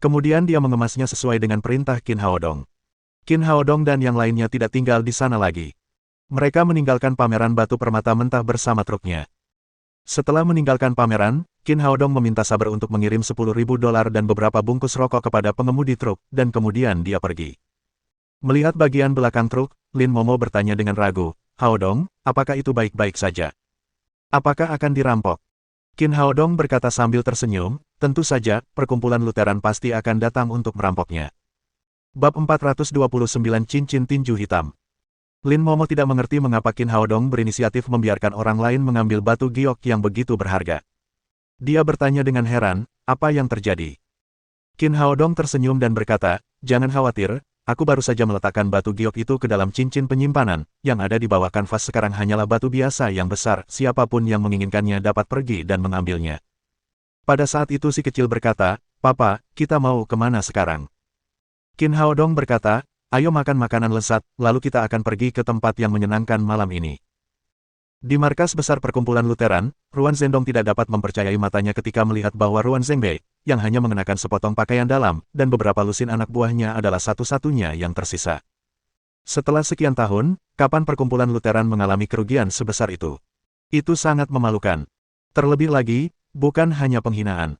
Kemudian dia mengemasnya sesuai dengan perintah Qin Haodong. Qin Haodong dan yang lainnya tidak tinggal di sana lagi. Mereka meninggalkan pameran batu permata mentah bersama truknya. Setelah meninggalkan pameran, Qin Haodong meminta sabar untuk mengirim $10.000 dan beberapa bungkus rokok kepada pengemudi truk, dan kemudian dia pergi. Melihat bagian belakang truk, Lin Momo bertanya dengan ragu, "Haodong, apakah itu baik-baik saja? Apakah akan dirampok?" Qin Haodong berkata sambil tersenyum, "Tentu saja, perkumpulan Lutheran pasti akan datang untuk merampoknya." Bab 429 Cincin Tinju Hitam. Lin Momo tidak mengerti mengapa Qin Haodong berinisiatif membiarkan orang lain mengambil batu giok yang begitu berharga. Dia bertanya dengan heran, "Apa yang terjadi?" Qin Haodong tersenyum dan berkata, "Jangan khawatir, aku baru saja meletakkan batu giok itu ke dalam cincin penyimpanan, yang ada di bawah kanvas sekarang hanyalah batu biasa yang besar, siapapun yang menginginkannya dapat pergi dan mengambilnya." Pada saat itu si kecil berkata, "Papa, kita mau kemana sekarang?" Qin Haodong berkata, "Ayo makan makanan lezat, lalu kita akan pergi ke tempat yang menyenangkan malam ini." Di markas besar perkumpulan Lutheran, Ruan Zhendong tidak dapat mempercayai matanya ketika melihat bahwa Ruan Zhengbei, yang hanya mengenakan sepotong pakaian dalam, dan beberapa lusin anak buahnya adalah satu-satunya yang tersisa. Setelah sekian tahun, kapan perkumpulan Lutheran mengalami kerugian sebesar itu? Itu sangat memalukan. Terlebih lagi, bukan hanya penghinaan.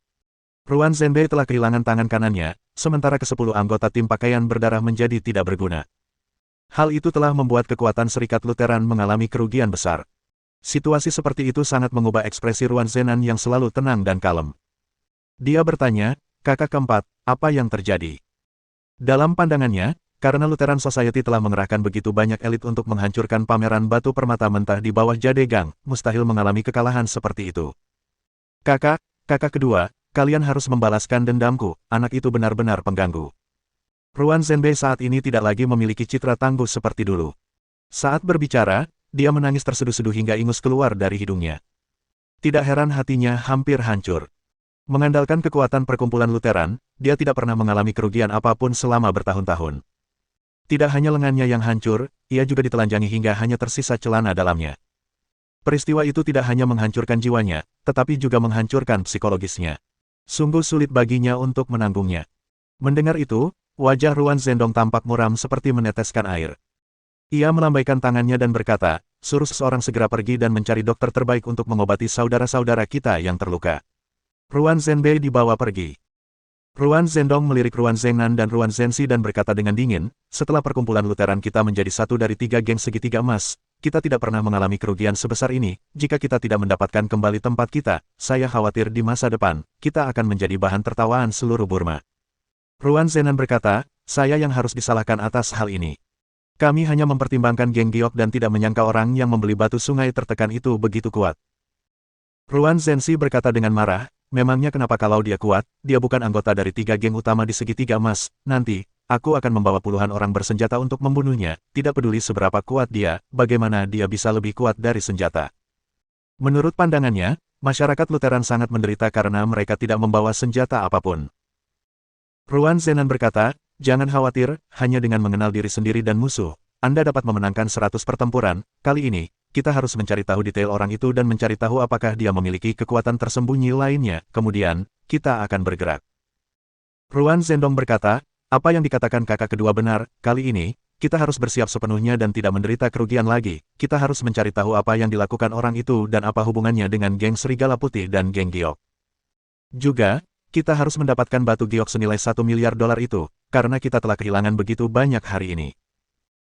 Ruan Zhengbei telah kehilangan tangan kanannya, sementara ke-10 anggota tim pakaian berdarah menjadi tidak berguna. Hal itu telah membuat kekuatan Serikat Lutheran mengalami kerugian besar. Situasi seperti itu sangat mengubah ekspresi Ruan Zhenan yang selalu tenang dan kalem. Dia bertanya, "Kakak keempat, apa yang terjadi?" Dalam pandangannya, karena Lutheran Society telah mengerahkan begitu banyak elit untuk menghancurkan pameran batu permata mentah di bawah Jadegang, mustahil mengalami kekalahan seperti itu. Kakak kedua, kalian harus membalaskan dendamku, anak itu benar-benar pengganggu. Ruan Zhenbei saat ini tidak lagi memiliki citra tangguh seperti dulu. Saat berbicara, dia menangis terseduh-seduh hingga ingus keluar dari hidungnya. Tidak heran hatinya hampir hancur. Mengandalkan kekuatan perkumpulan Lutheran, dia tidak pernah mengalami kerugian apapun selama bertahun-tahun. Tidak hanya lengannya yang hancur, ia juga ditelanjangi hingga hanya tersisa celana dalamnya. Peristiwa itu tidak hanya menghancurkan jiwanya, tetapi juga menghancurkan psikologisnya. Sungguh sulit baginya untuk menanggungnya. Mendengar itu, wajah Ruan Zhendong tampak muram seperti meneteskan air. Ia melambaikan tangannya dan berkata, suruh seseorang segera pergi dan mencari dokter terbaik untuk mengobati saudara-saudara kita yang terluka. Ruan Zhenbei dibawa pergi. Ruan Zhendong melirik Ruan Zhengnan dan Ruan Zhenxi dan berkata dengan dingin, setelah perkumpulan Lutheran kita menjadi satu dari 3 geng segitiga emas, kita tidak pernah mengalami kerugian sebesar ini. Jika kita tidak mendapatkan kembali tempat kita, saya khawatir di masa depan, kita akan menjadi bahan tertawaan seluruh Burma. Ruan Zhenan berkata, saya yang harus disalahkan atas hal ini. Kami hanya mempertimbangkan geng Giok dan tidak menyangka orang yang membeli batu sungai tertekan itu begitu kuat. Ruan Zhenxi berkata dengan marah, memangnya kenapa kalau dia kuat, dia bukan anggota dari 3 geng utama di segitiga emas, nanti, aku akan membawa puluhan orang bersenjata untuk membunuhnya, tidak peduli seberapa kuat dia, bagaimana dia bisa lebih kuat dari senjata. Menurut pandangannya, masyarakat Lutheran sangat menderita karena mereka tidak membawa senjata apapun. Ruan Zhenan berkata, jangan khawatir, hanya dengan mengenal diri sendiri dan musuh, Anda dapat memenangkan 100 pertempuran. Kali ini, kita harus mencari tahu detail orang itu dan mencari tahu apakah dia memiliki kekuatan tersembunyi lainnya, kemudian, kita akan bergerak. Ruan Zhendong berkata, apa yang dikatakan kakak kedua benar, kali ini, kita harus bersiap sepenuhnya dan tidak menderita kerugian lagi, kita harus mencari tahu apa yang dilakukan orang itu dan apa hubungannya dengan geng Serigala Putih dan geng Giok. Juga, kita harus mendapatkan batu giok senilai $1 miliar itu, karena kita telah kehilangan begitu banyak hari ini.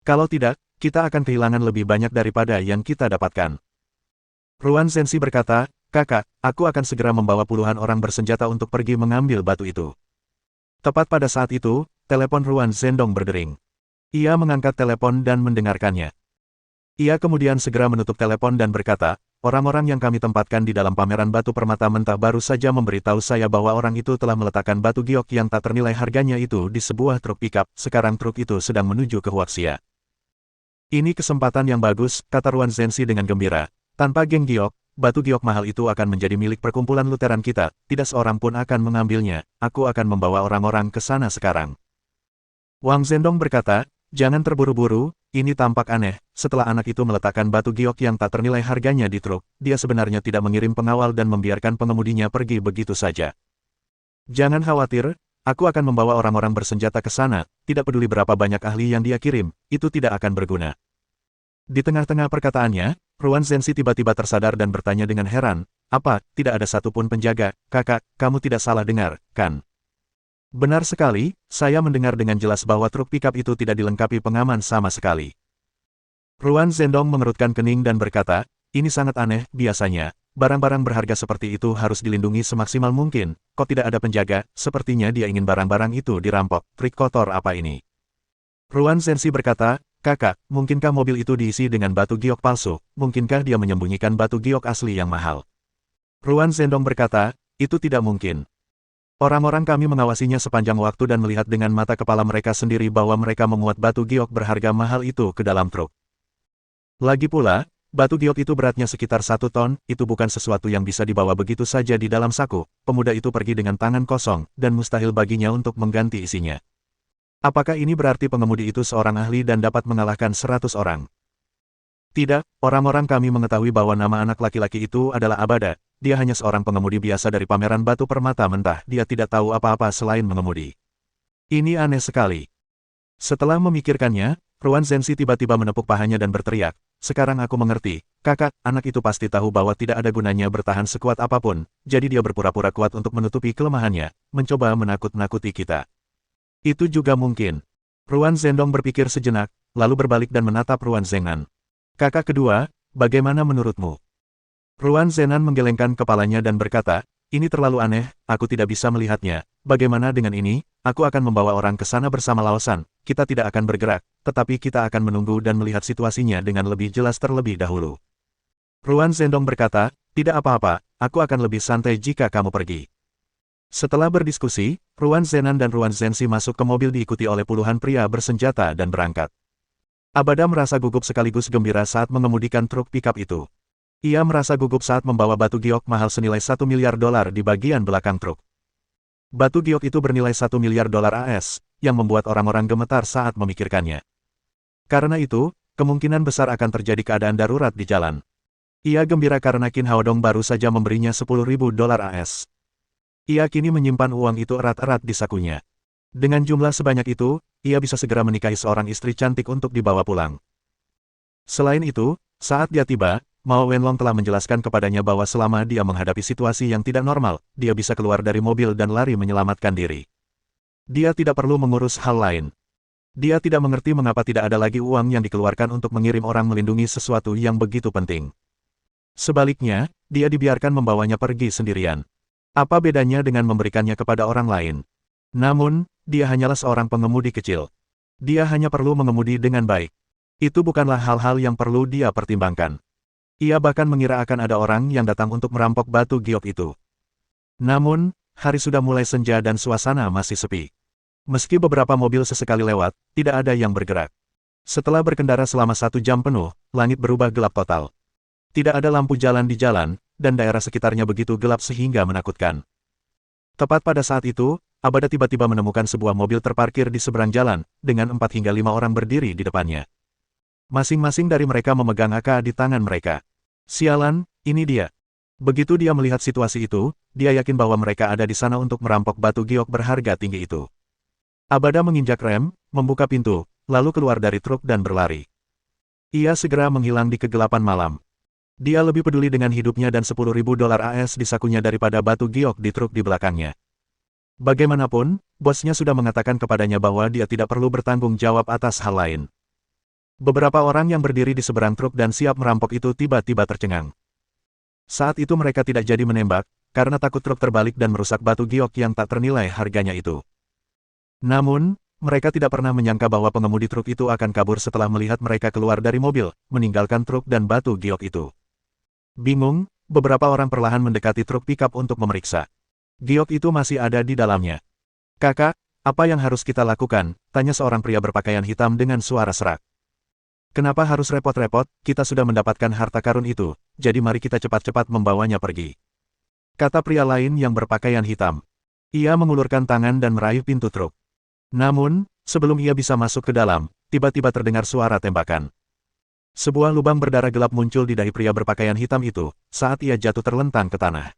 Kalau tidak, kita akan kehilangan lebih banyak daripada yang kita dapatkan. Ruan Zhenxi berkata, kakak, aku akan segera membawa puluhan orang bersenjata untuk pergi mengambil batu itu. Tepat pada saat itu, telepon Ruan Zhendong berdering. Ia mengangkat telepon dan mendengarkannya. Ia kemudian segera menutup telepon dan berkata, orang-orang yang kami tempatkan di dalam pameran batu permata mentah baru saja memberitahu saya bahwa orang itu telah meletakkan batu giok yang tak ternilai harganya itu di sebuah truk pickup, sekarang truk itu sedang menuju ke Huaxia. Ini kesempatan yang bagus, kata Ruan Zhenxi dengan gembira. Tanpa geng giok, batu giok mahal itu akan menjadi milik perkumpulan Lutheran kita, tidak seorang pun akan mengambilnya, aku akan membawa orang-orang ke sana sekarang. Wang Zhendong berkata, jangan terburu-buru, ini tampak aneh, setelah anak itu meletakkan batu giok yang tak ternilai harganya di truk, dia sebenarnya tidak mengirim pengawal dan membiarkan pengemudinya pergi begitu saja. Jangan khawatir, aku akan membawa orang-orang bersenjata ke sana, tidak peduli berapa banyak ahli yang dia kirim, itu tidak akan berguna. Di tengah-tengah perkataannya, Ruan Zhenxi tiba-tiba tersadar dan bertanya dengan heran, apa, tidak ada satupun penjaga, kakak, kamu tidak salah dengar, kan? Benar sekali, saya mendengar dengan jelas bahwa truk pickup itu tidak dilengkapi pengaman sama sekali. Ruan Zhendong mengerutkan kening dan berkata, ini sangat aneh, biasanya, barang-barang berharga seperti itu harus dilindungi semaksimal mungkin, kok tidak ada penjaga, sepertinya dia ingin barang-barang itu dirampok, trik kotor apa ini? Ruan Zhenxi berkata, kakak, mungkinkah mobil itu diisi dengan batu giok palsu, mungkinkah dia menyembunyikan batu giok asli yang mahal? Ruan Zhendong berkata, itu tidak mungkin. Orang-orang kami mengawasinya sepanjang waktu dan melihat dengan mata kepala mereka sendiri bahwa mereka memuat batu giok berharga mahal itu ke dalam truk. Lagi pula, batu giok itu beratnya sekitar 1 ton, itu bukan sesuatu yang bisa dibawa begitu saja di dalam saku. Pemuda itu pergi dengan tangan kosong, dan mustahil baginya untuk mengganti isinya. Apakah ini berarti pengemudi itu seorang ahli dan dapat mengalahkan 100 orang? Tidak, orang-orang kami mengetahui bahwa nama anak laki-laki itu adalah Abada. Dia hanya seorang pengemudi biasa dari pameran batu permata mentah, dia tidak tahu apa-apa selain mengemudi. Ini aneh sekali. Setelah memikirkannya, Ruan Zhenxi tiba-tiba menepuk pahanya dan berteriak, sekarang aku mengerti, kakak, anak itu pasti tahu bahwa tidak ada gunanya bertahan sekuat apapun, jadi dia berpura-pura kuat untuk menutupi kelemahannya, mencoba menakut-nakuti kita. Itu juga mungkin. Ruan Zhendong berpikir sejenak, lalu berbalik dan menatap Ruan Zhengnan. Kakak kedua, bagaimana menurutmu? Ruan Zhenan menggelengkan kepalanya dan berkata, ini terlalu aneh, aku tidak bisa melihatnya. Bagaimana dengan ini? Aku akan membawa orang ke sana bersama Laosan. Kita tidak akan bergerak, tetapi kita akan menunggu dan melihat situasinya dengan lebih jelas terlebih dahulu. Ruan Zhendong berkata, tidak apa-apa, aku akan lebih santai jika kamu pergi. Setelah berdiskusi, Ruan Zenan dan Ruan Zenzi masuk ke mobil diikuti oleh puluhan pria bersenjata dan berangkat. Abada merasa gugup sekaligus gembira saat mengemudikan truk pickup itu. Ia merasa gugup saat membawa batu giok mahal senilai $1 miliar di bagian belakang truk. Batu giok itu bernilai $1 miliar AS, yang membuat orang-orang gemetar saat memikirkannya. Karena itu, kemungkinan besar akan terjadi keadaan darurat di jalan. Ia gembira karena Qin Haodong baru saja memberinya $10.000 AS. Ia kini menyimpan uang itu erat-erat di sakunya. Dengan jumlah sebanyak itu, ia bisa segera menikahi seorang istri cantik untuk dibawa pulang. Selain itu, saat dia tiba, Mao Wenlong telah menjelaskan kepadanya bahwa selama dia menghadapi situasi yang tidak normal, dia bisa keluar dari mobil dan lari menyelamatkan diri. Dia tidak perlu mengurus hal lain. Dia tidak mengerti mengapa tidak ada lagi uang yang dikeluarkan untuk mengirim orang melindungi sesuatu yang begitu penting. Sebaliknya, dia dibiarkan membawanya pergi sendirian. Apa bedanya dengan memberikannya kepada orang lain? Namun, dia hanyalah seorang pengemudi kecil. Dia hanya perlu mengemudi dengan baik. Itu bukanlah hal-hal yang perlu dia pertimbangkan. Ia bahkan mengira akan ada orang yang datang untuk merampok batu giok itu. Namun, hari sudah mulai senja dan suasana masih sepi. Meski beberapa mobil sesekali lewat, tidak ada yang bergerak. Setelah berkendara selama 1 jam penuh, langit berubah gelap total. Tidak ada lampu jalan di jalan, dan daerah sekitarnya begitu gelap sehingga menakutkan. Tepat pada saat itu, Abada tiba-tiba menemukan sebuah mobil terparkir di seberang jalan, dengan 4 hingga 5 orang berdiri di depannya. Masing-masing dari mereka memegang AK di tangan mereka. Sialan, ini dia. Begitu dia melihat situasi itu, dia yakin bahwa mereka ada di sana untuk merampok batu giok berharga tinggi itu. Abada menginjak rem, membuka pintu, lalu keluar dari truk dan berlari. Ia segera menghilang di kegelapan malam. Dia lebih peduli dengan hidupnya dan $10.000 AS di sakunya daripada batu giok di truk di belakangnya. Bagaimanapun, bosnya sudah mengatakan kepadanya bahwa dia tidak perlu bertanggung jawab atas hal lain. Beberapa orang yang berdiri di seberang truk dan siap merampok itu tiba-tiba tercengang. Saat itu mereka tidak jadi menembak, karena takut truk terbalik dan merusak batu giok yang tak ternilai harganya itu. Namun, mereka tidak pernah menyangka bahwa pengemudi truk itu akan kabur setelah melihat mereka keluar dari mobil, meninggalkan truk dan batu giok itu. Bingung, beberapa orang perlahan mendekati truk pickup untuk memeriksa. Giok itu masih ada di dalamnya. "Kakak, apa yang harus kita lakukan?" tanya seorang pria berpakaian hitam dengan suara serak. "Kenapa harus repot-repot? Kita sudah mendapatkan harta karun itu, jadi mari kita cepat-cepat membawanya pergi," kata pria lain yang berpakaian hitam. Ia mengulurkan tangan dan meraih pintu truk. Namun, sebelum ia bisa masuk ke dalam, tiba-tiba terdengar suara tembakan. Sebuah lubang berdarah gelap muncul di dahi pria berpakaian hitam itu, saat ia jatuh terlentang ke tanah.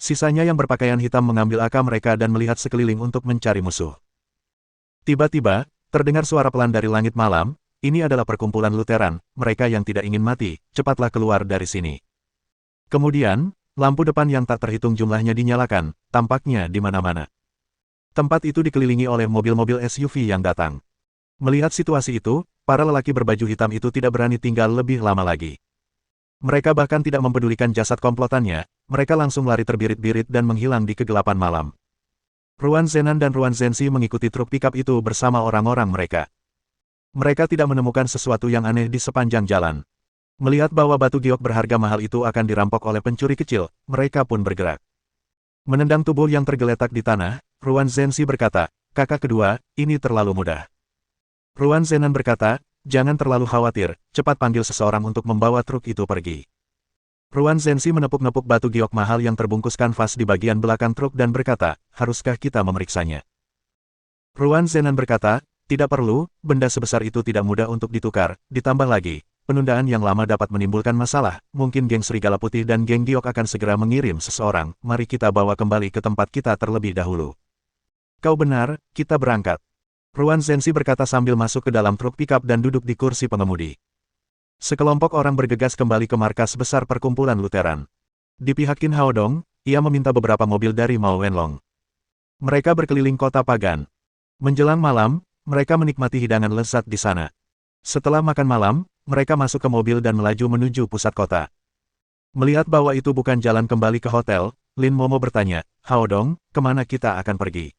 Sisanya yang berpakaian hitam mengambil AK mereka dan melihat sekeliling untuk mencari musuh. Tiba-tiba, terdengar suara pelan dari langit malam, "Ini adalah perkumpulan Lutheran, mereka yang tidak ingin mati, cepatlah keluar dari sini." Kemudian, lampu depan yang tak terhitung jumlahnya dinyalakan, tampaknya di mana-mana. Tempat itu dikelilingi oleh mobil-mobil SUV yang datang. Melihat situasi itu, para lelaki berbaju hitam itu tidak berani tinggal lebih lama lagi. Mereka bahkan tidak mempedulikan jasad komplotannya, mereka langsung lari terbirit-birit dan menghilang di kegelapan malam. Ruan Zenan dan Ruan Zenzi mengikuti truk pickup itu bersama orang-orang mereka. Mereka tidak menemukan sesuatu yang aneh di sepanjang jalan. Melihat bahwa batu giok berharga mahal itu akan dirampok oleh pencuri kecil, mereka pun bergerak. Menendang tubuh yang tergeletak di tanah, Ruan Zenzi berkata, "Kakak kedua, ini terlalu mudah." Ruan Zenan berkata, "Jangan terlalu khawatir, cepat panggil seseorang untuk membawa truk itu pergi." Ruan Zenzi menepuk-nepuk batu giok mahal yang terbungkus kanvas di bagian belakang truk dan berkata, "Haruskah kita memeriksanya?" Ruan Zenan berkata, "Tidak perlu, benda sebesar itu tidak mudah untuk ditukar, ditambah lagi, penundaan yang lama dapat menimbulkan masalah, mungkin geng Serigala Putih dan geng giok akan segera mengirim seseorang, mari kita bawa kembali ke tempat kita terlebih dahulu." "Kau benar, kita berangkat," Ruan Zenzi berkata sambil masuk ke dalam truk pickup dan duduk di kursi pengemudi. Sekelompok orang bergegas kembali ke markas besar perkumpulan Lutheran. Di pihak Qin Haodong, ia meminta beberapa mobil dari Mao Wenlong. Mereka berkeliling kota Pagan. Menjelang malam, mereka menikmati hidangan lezat di sana. Setelah makan malam, mereka masuk ke mobil dan melaju menuju pusat kota. Melihat bahwa itu bukan jalan kembali ke hotel, Lin Momo bertanya, "Haodong, kemana kita akan pergi?"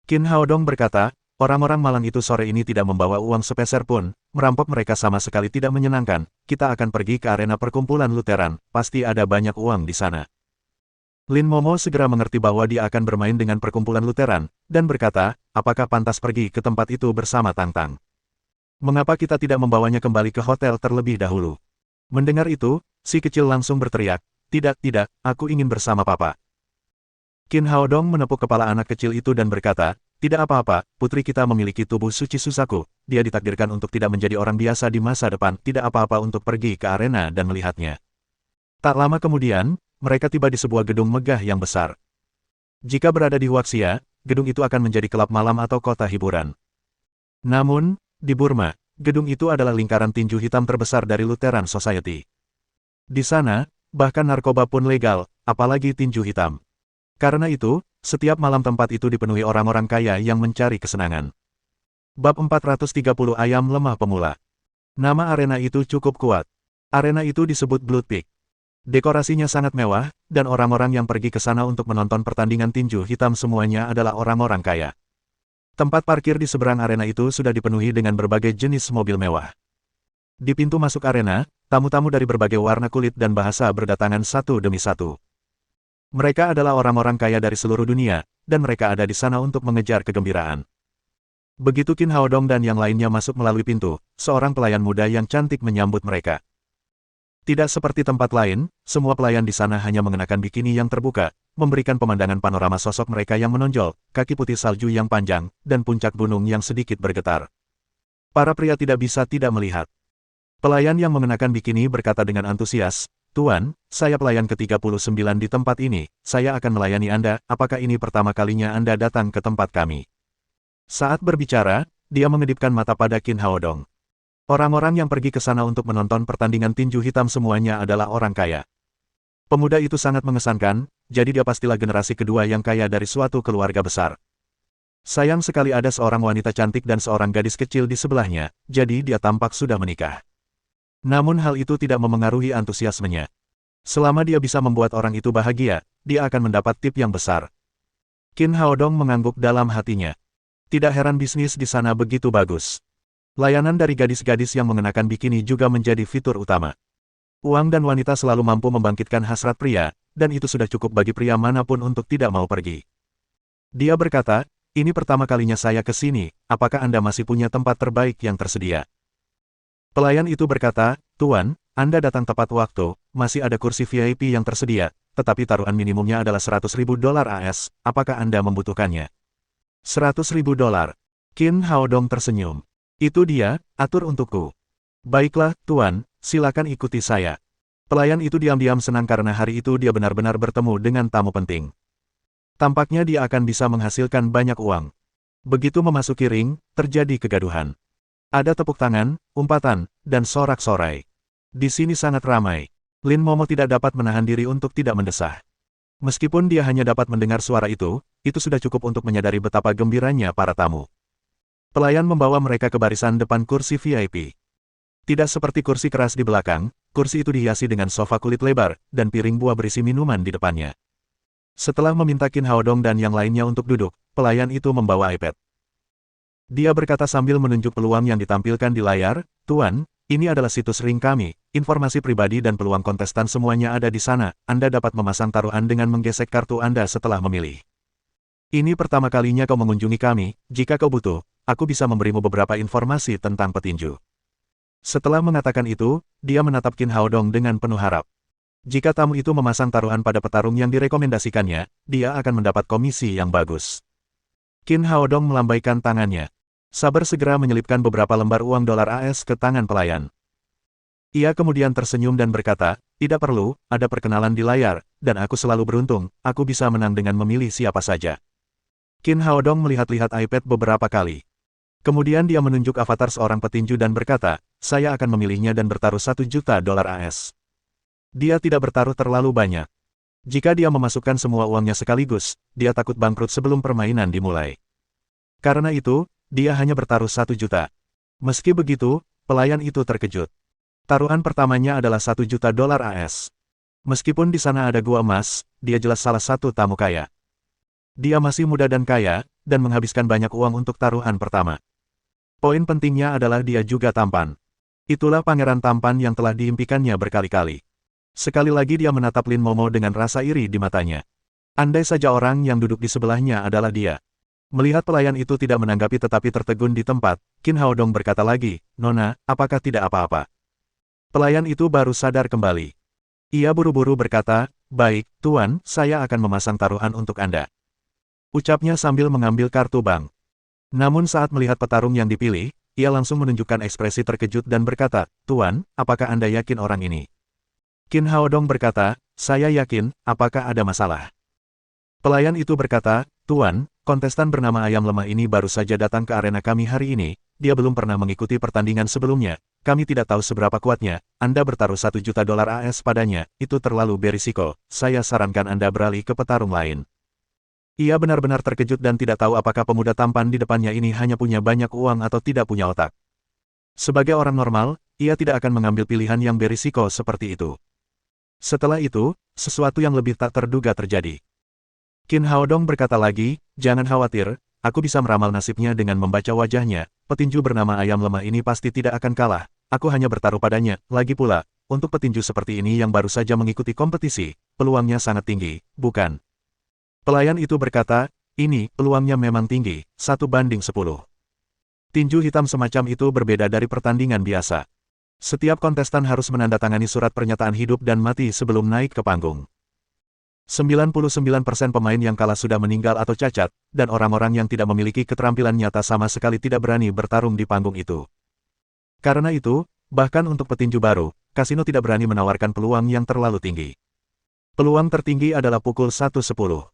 Qin Haodong berkata, Orang-orang malang itu sore ini tidak membawa uang sepeser pun, merampok mereka sama sekali tidak menyenangkan. Kita akan pergi ke arena perkumpulan Lutheran, pasti ada banyak uang di sana. Lin Momo segera mengerti bahwa dia akan bermain dengan perkumpulan Lutheran, dan berkata, apakah pantas pergi ke tempat itu bersama Tang Tang? Mengapa kita tidak membawanya kembali ke hotel terlebih dahulu? Mendengar itu, si kecil langsung berteriak, tidak, aku ingin bersama papa. Qin Haodong menepuk kepala anak kecil itu dan berkata, tidak apa-apa, putri kita memiliki tubuh suci Susaku, dia ditakdirkan untuk tidak menjadi orang biasa di masa depan, tidak apa-apa untuk pergi ke arena dan melihatnya. Tak lama kemudian, mereka tiba di sebuah gedung megah yang besar. Jika berada di Huaxia, gedung itu akan menjadi klub malam atau kota hiburan. Namun, di Burma, gedung itu adalah lingkaran tinju hitam terbesar dari Lutheran Society. Di sana, bahkan narkoba pun legal, apalagi tinju hitam. Karena itu, setiap malam tempat itu dipenuhi orang-orang kaya yang mencari kesenangan. Bab 430 Ayam Lemah Pemula. Nama arena itu cukup kuat. Arena itu disebut Blood Peak. Dekorasinya sangat mewah, dan orang-orang yang pergi ke sana untuk menonton pertandingan tinju hitam semuanya adalah orang-orang kaya. Tempat parkir di seberang arena itu sudah dipenuhi dengan berbagai jenis mobil mewah. Di pintu masuk arena, tamu-tamu dari berbagai warna kulit dan bahasa berdatangan satu demi satu. Mereka adalah orang-orang kaya dari seluruh dunia, dan mereka ada di sana untuk mengejar kegembiraan. Begitu Qin Haodong dan yang lainnya masuk melalui pintu, seorang pelayan muda yang cantik menyambut mereka. Tidak seperti tempat lain, semua pelayan di sana hanya mengenakan bikini yang terbuka, memberikan pemandangan panorama sosok mereka yang menonjol, kaki putih salju yang panjang, dan puncak gunung yang sedikit bergetar. Para pria tidak bisa tidak melihat. Pelayan yang mengenakan bikini berkata dengan antusias, Tuan, saya pelayan ke-39 di tempat ini, saya akan melayani Anda, apakah ini pertama kalinya Anda datang ke tempat kami? Saat berbicara, dia mengedipkan mata pada Qin Haodong. Orang-orang yang pergi ke sana untuk menonton pertandingan tinju hitam semuanya adalah orang kaya. Pemuda itu sangat mengesankan, jadi dia pastilah generasi kedua yang kaya dari suatu keluarga besar. Sayang sekali ada seorang wanita cantik dan seorang gadis kecil di sebelahnya, jadi dia tampak sudah menikah. Namun hal itu tidak memengaruhi antusiasmenya. Selama dia bisa membuat orang itu bahagia, dia akan mendapat tip yang besar. Qin Haodong mengangguk dalam hatinya. Tidak heran bisnis di sana begitu bagus. Layanan dari gadis-gadis yang mengenakan bikini juga menjadi fitur utama. Uang dan wanita selalu mampu membangkitkan hasrat pria, dan itu sudah cukup bagi pria manapun untuk tidak mau pergi. Dia berkata, ini pertama kalinya saya ke sini, apakah Anda masih punya tempat terbaik yang tersedia? Pelayan itu berkata, Tuan, Anda datang tepat waktu, masih ada kursi VIP yang tersedia, tetapi taruhan minimumnya adalah $100.000 AS, apakah Anda membutuhkannya? $100.000. Qin Haodong tersenyum. Itu dia, atur untukku. Baiklah, Tuan, silakan ikuti saya. Pelayan itu diam-diam senang karena hari itu dia benar-benar bertemu dengan tamu penting. Tampaknya dia akan bisa menghasilkan banyak uang. Begitu memasuki ring, terjadi kegaduhan. Ada tepuk tangan, umpatan, dan sorak-sorai. Di sini sangat ramai. Lin Momo tidak dapat menahan diri untuk tidak mendesah. Meskipun dia hanya dapat mendengar suara itu sudah cukup untuk menyadari betapa gembiranya para tamu. Pelayan membawa mereka ke barisan depan kursi VIP. Tidak seperti kursi keras di belakang, kursi itu dihiasi dengan sofa kulit lebar, dan piring buah berisi minuman di depannya. Setelah meminta Qin Haodong dan yang lainnya untuk duduk, pelayan itu membawa iPad. Dia berkata sambil menunjuk peluang yang ditampilkan di layar, Tuan, ini adalah situs ring kami, informasi pribadi dan peluang kontestan semuanya ada di sana, Anda dapat memasang taruhan dengan menggesek kartu Anda setelah memilih. Ini pertama kalinya kau mengunjungi kami, jika kau butuh, aku bisa memberimu beberapa informasi tentang petinju. Setelah mengatakan itu, dia menatap Qin Haodong dengan penuh harap. Jika tamu itu memasang taruhan pada petarung yang direkomendasikannya, dia akan mendapat komisi yang bagus. Qin Haodong melambaikan tangannya. Sabar segera menyelipkan beberapa lembar uang dolar AS ke tangan pelayan. Ia kemudian tersenyum dan berkata, tidak perlu, ada perkenalan di layar, dan aku selalu beruntung, aku bisa menang dengan memilih siapa saja. Qin Haodong melihat-lihat iPad beberapa kali. Kemudian dia menunjuk avatar seorang petinju dan berkata, saya akan memilihnya dan bertaruh $1 juta AS. Dia tidak bertaruh terlalu banyak. Jika dia memasukkan semua uangnya sekaligus, dia takut bangkrut sebelum permainan dimulai. Karena itu, dia hanya bertaruh $1 juta. Meski begitu, pelayan itu terkejut. Taruhan pertamanya adalah $1 juta AS. Meskipun di sana ada gua emas, dia jelas salah satu tamu kaya. Dia masih muda dan kaya, dan menghabiskan banyak uang untuk taruhan pertama. Poin pentingnya adalah dia juga tampan. Itulah pangeran tampan yang telah diimpikannya berkali-kali. Sekali lagi dia menatap Lin Momo dengan rasa iri di matanya. Andai saja orang yang duduk di sebelahnya adalah dia. Melihat pelayan itu tidak menanggapi tetapi tertegun di tempat, Qin Haodong berkata lagi, "Nona, apakah tidak apa-apa?" Pelayan itu baru sadar kembali. Ia buru-buru berkata, "Baik, Tuan, saya akan memasang taruhan untuk Anda." Ucapnya sambil mengambil kartu bank. Namun saat melihat petarung yang dipilih, ia langsung menunjukkan ekspresi terkejut dan berkata, "Tuan, apakah Anda yakin orang ini?" Qin Haodong berkata, "Saya yakin, apakah ada masalah?" Pelayan itu berkata, "Tuan, kontestan bernama Ayam Lemah ini baru saja datang ke arena kami hari ini, dia belum pernah mengikuti pertandingan sebelumnya, kami tidak tahu seberapa kuatnya, Anda bertaruh $1 juta AS padanya, itu terlalu berisiko, saya sarankan Anda beralih ke petarung lain." Ia benar-benar terkejut dan tidak tahu apakah pemuda tampan di depannya ini hanya punya banyak uang atau tidak punya otak. Sebagai orang normal, ia tidak akan mengambil pilihan yang berisiko seperti itu. Setelah itu, sesuatu yang lebih tak terduga terjadi. Qin Haodong berkata lagi, "Jangan khawatir, aku bisa meramal nasibnya dengan membaca wajahnya, petinju bernama Ayam Lemah ini pasti tidak akan kalah, aku hanya bertaruh padanya, lagi pula, untuk petinju seperti ini yang baru saja mengikuti kompetisi, peluangnya sangat tinggi, bukan?" Pelayan itu berkata, "Ini, peluangnya memang tinggi, 1/10. Tinju hitam semacam itu berbeda dari pertandingan biasa. Setiap kontestan harus menandatangani surat pernyataan hidup dan mati sebelum naik ke panggung. 99% pemain yang kalah sudah meninggal atau cacat, dan orang-orang yang tidak memiliki keterampilan nyata sama sekali tidak berani bertarung di panggung itu. Karena itu, bahkan untuk petinju baru, kasino tidak berani menawarkan peluang yang terlalu tinggi. Peluang tertinggi adalah pukul 1:10.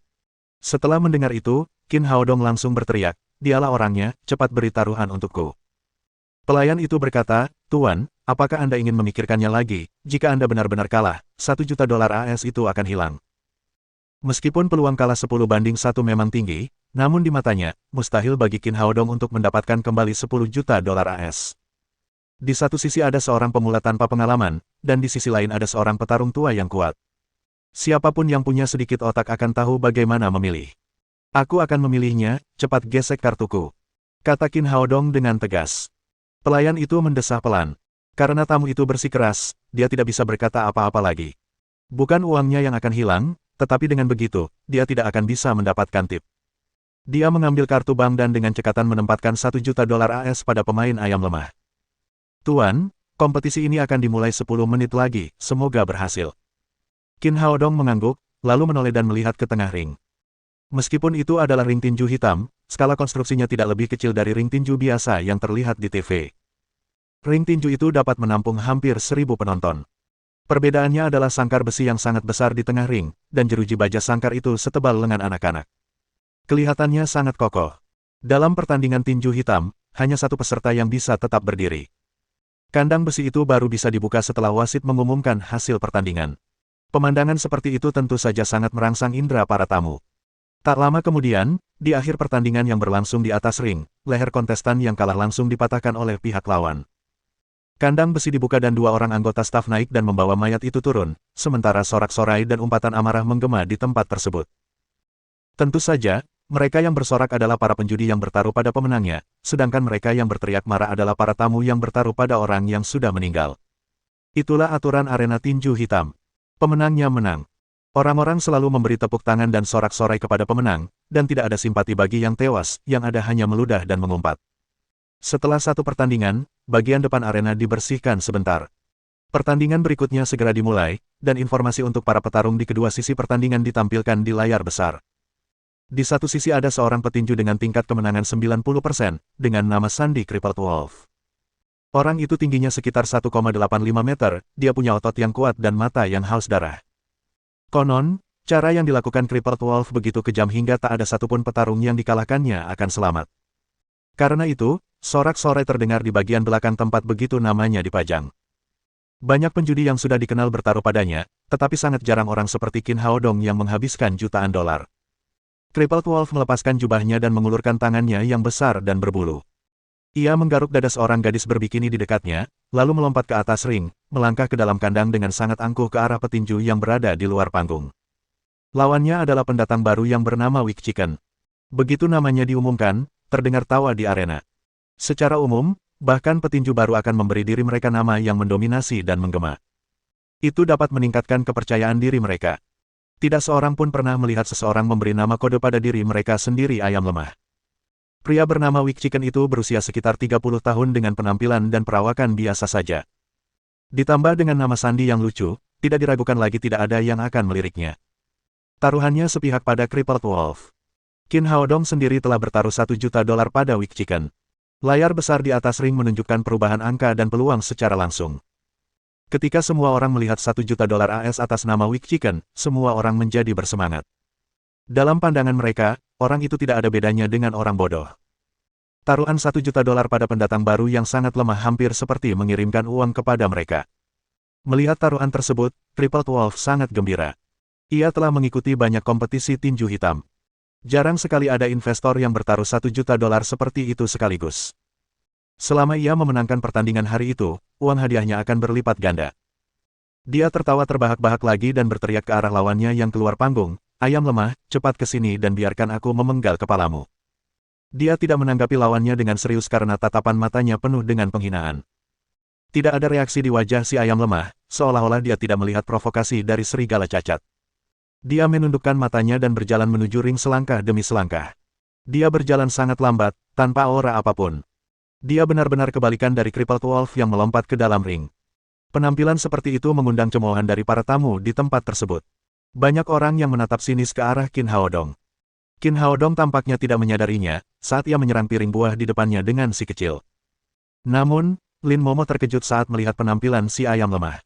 Setelah mendengar itu, Qin Haodong langsung berteriak, "Dialah orangnya, cepat beri taruhan untukku." Pelayan itu berkata, "Tuan, apakah Anda ingin memikirkannya lagi? Jika Anda benar-benar kalah, $1 juta AS itu akan hilang." Meskipun peluang kalah 10/1 memang tinggi, namun di matanya, mustahil bagi Qin Haodong untuk mendapatkan kembali $10 juta AS. Di satu sisi ada seorang pemula tanpa pengalaman, dan di sisi lain ada seorang petarung tua yang kuat. Siapapun yang punya sedikit otak akan tahu bagaimana memilih. "Aku akan memilihnya, cepat gesek kartuku," kata Qin Haodong dengan tegas. Pelayan itu mendesah pelan. Karena tamu itu bersikeras, dia tidak bisa berkata apa-apa lagi. Bukan uangnya yang akan hilang, tetapi dengan begitu, dia tidak akan bisa mendapatkan tip. Dia mengambil kartu bank dan dengan cekatan menempatkan $1 juta AS pada pemain Ayam Lemah. "Tuan, kompetisi ini akan dimulai 10 menit lagi, semoga berhasil." Qin Haodong mengangguk, lalu menoleh dan melihat ke tengah ring. Meskipun itu adalah ring tinju hitam, skala konstruksinya tidak lebih kecil dari ring tinju biasa yang terlihat di TV. Ring tinju itu dapat menampung hampir 1.000 penonton. Perbedaannya adalah sangkar besi yang sangat besar di tengah ring, dan jeruji baja sangkar itu setebal lengan anak-anak. Kelihatannya sangat kokoh. Dalam pertandingan tinju hitam, hanya satu peserta yang bisa tetap berdiri. Kandang besi itu baru bisa dibuka setelah wasit mengumumkan hasil pertandingan. Pemandangan seperti itu tentu saja sangat merangsang indera para tamu. Tak lama kemudian, di akhir pertandingan yang berlangsung di atas ring, leher kontestan yang kalah langsung dipatahkan oleh pihak lawan. Kandang besi dibuka dan dua orang anggota staf naik dan membawa mayat itu turun, sementara sorak-sorai dan umpatan amarah menggema di tempat tersebut. Tentu saja, mereka yang bersorak adalah para penjudi yang bertaruh pada pemenangnya, sedangkan mereka yang berteriak marah adalah para tamu yang bertaruh pada orang yang sudah meninggal. Itulah aturan arena tinju hitam. Pemenangnya menang. Orang-orang selalu memberi tepuk tangan dan sorak-sorai kepada pemenang, dan tidak ada simpati bagi yang tewas, yang ada hanya meludah dan mengumpat. Setelah satu pertandingan, bagian depan arena dibersihkan sebentar. Pertandingan berikutnya segera dimulai, dan informasi untuk para petarung di kedua sisi pertandingan ditampilkan di layar besar. Di satu sisi ada seorang petinju dengan tingkat kemenangan 90%, dengan nama Sandy Crippled Wolf. Orang itu tingginya sekitar 1,85 meter, dia punya otot yang kuat dan mata yang haus darah. Konon, cara yang dilakukan Crippled Wolf begitu kejam hingga tak ada satupun petarung yang dikalahkannya akan selamat. Karena itu, sorak-sorai terdengar di bagian belakang tempat begitu namanya dipajang. Banyak penjudi yang sudah dikenal bertaruh padanya, tetapi sangat jarang orang seperti Qin Haodong yang menghabiskan jutaan dolar. Crippled Wolf melepaskan jubahnya dan mengulurkan tangannya yang besar dan berbulu. Ia menggaruk dada seorang gadis berbikini di dekatnya, lalu melompat ke atas ring, melangkah ke dalam kandang dengan sangat angkuh ke arah petinju yang berada di luar panggung. Lawannya adalah pendatang baru yang bernama Wick Chicken. Begitu namanya diumumkan, terdengar tawa di arena. Secara umum, bahkan petinju baru akan memberi diri mereka nama yang mendominasi dan menggema. Itu dapat meningkatkan kepercayaan diri mereka. Tidak seorang pun pernah melihat seseorang memberi nama kode pada diri mereka sendiri ayam lemah. Pria bernama Wick Chicken itu berusia sekitar 30 tahun dengan penampilan dan perawakan biasa saja. Ditambah dengan nama sandi yang lucu, tidak diragukan lagi tidak ada yang akan meliriknya. Taruhannya sepihak pada Crippled Wolf. Qin Haodong sendiri telah bertaruh $1 juta pada Wick Chicken. Layar besar di atas ring menunjukkan perubahan angka dan peluang secara langsung. Ketika semua orang melihat $1 juta AS atas nama Wick Chicken, semua orang menjadi bersemangat. Dalam pandangan mereka, orang itu tidak ada bedanya dengan orang bodoh. Taruhan $1 juta pada pendatang baru yang sangat lemah hampir seperti mengirimkan uang kepada mereka. Melihat taruhan tersebut, Crippled Wolf sangat gembira. Ia telah mengikuti banyak kompetisi tinju hitam. Jarang sekali ada investor yang bertaruh $1 juta seperti itu sekaligus. Selama ia memenangkan pertandingan hari itu, uang hadiahnya akan berlipat ganda. Dia tertawa terbahak-bahak lagi dan berteriak ke arah lawannya yang keluar panggung, "Ayam lemah, cepat ke sini dan biarkan aku memenggal kepalamu." Dia tidak menanggapi lawannya dengan serius karena tatapan matanya penuh dengan penghinaan. Tidak ada reaksi di wajah si ayam lemah, seolah-olah dia tidak melihat provokasi dari serigala cacat. Dia menundukkan matanya dan berjalan menuju ring selangkah demi selangkah. Dia berjalan sangat lambat, tanpa aura apapun. Dia benar-benar kebalikan dari Crippled Wolf yang melompat ke dalam ring. Penampilan seperti itu mengundang cemoohan dari para tamu di tempat tersebut. Banyak orang yang menatap sinis ke arah Qin Haodong. Qin Haodong tampaknya tidak menyadarinya, saat ia menyerang piring buah di depannya dengan si kecil. Namun, Lin Momo terkejut saat melihat penampilan si ayam lemah.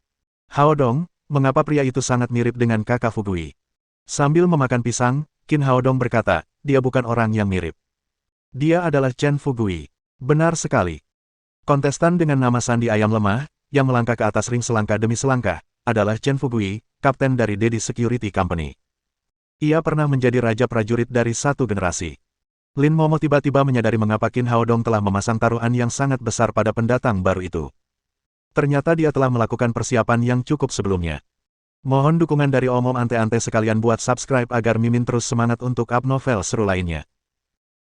"Haodong, mengapa pria itu sangat mirip dengan kakak Fugui?" Sambil memakan pisang, Qin Haodong berkata, "Dia bukan orang yang mirip. Dia adalah Chen Fugui." Benar sekali. Kontestan dengan nama sandi ayam lemah, yang melangkah ke atas ring selangkah demi selangkah, adalah Chen Fugui, kapten dari Daddy Security Company. Ia pernah menjadi raja prajurit dari satu generasi. Lin Momo tiba-tiba menyadari mengapa Qin Haodong telah memasang taruhan yang sangat besar pada pendatang baru itu. Ternyata dia telah melakukan persiapan yang cukup sebelumnya. Mohon dukungan dari Om Ante-Ante sekalian buat subscribe agar Mimin terus semangat untuk up novel seru lainnya.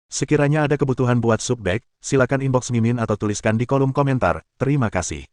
Sekiranya ada kebutuhan buat subbag, silakan inbox Mimin atau tuliskan di kolom komentar. Terima kasih.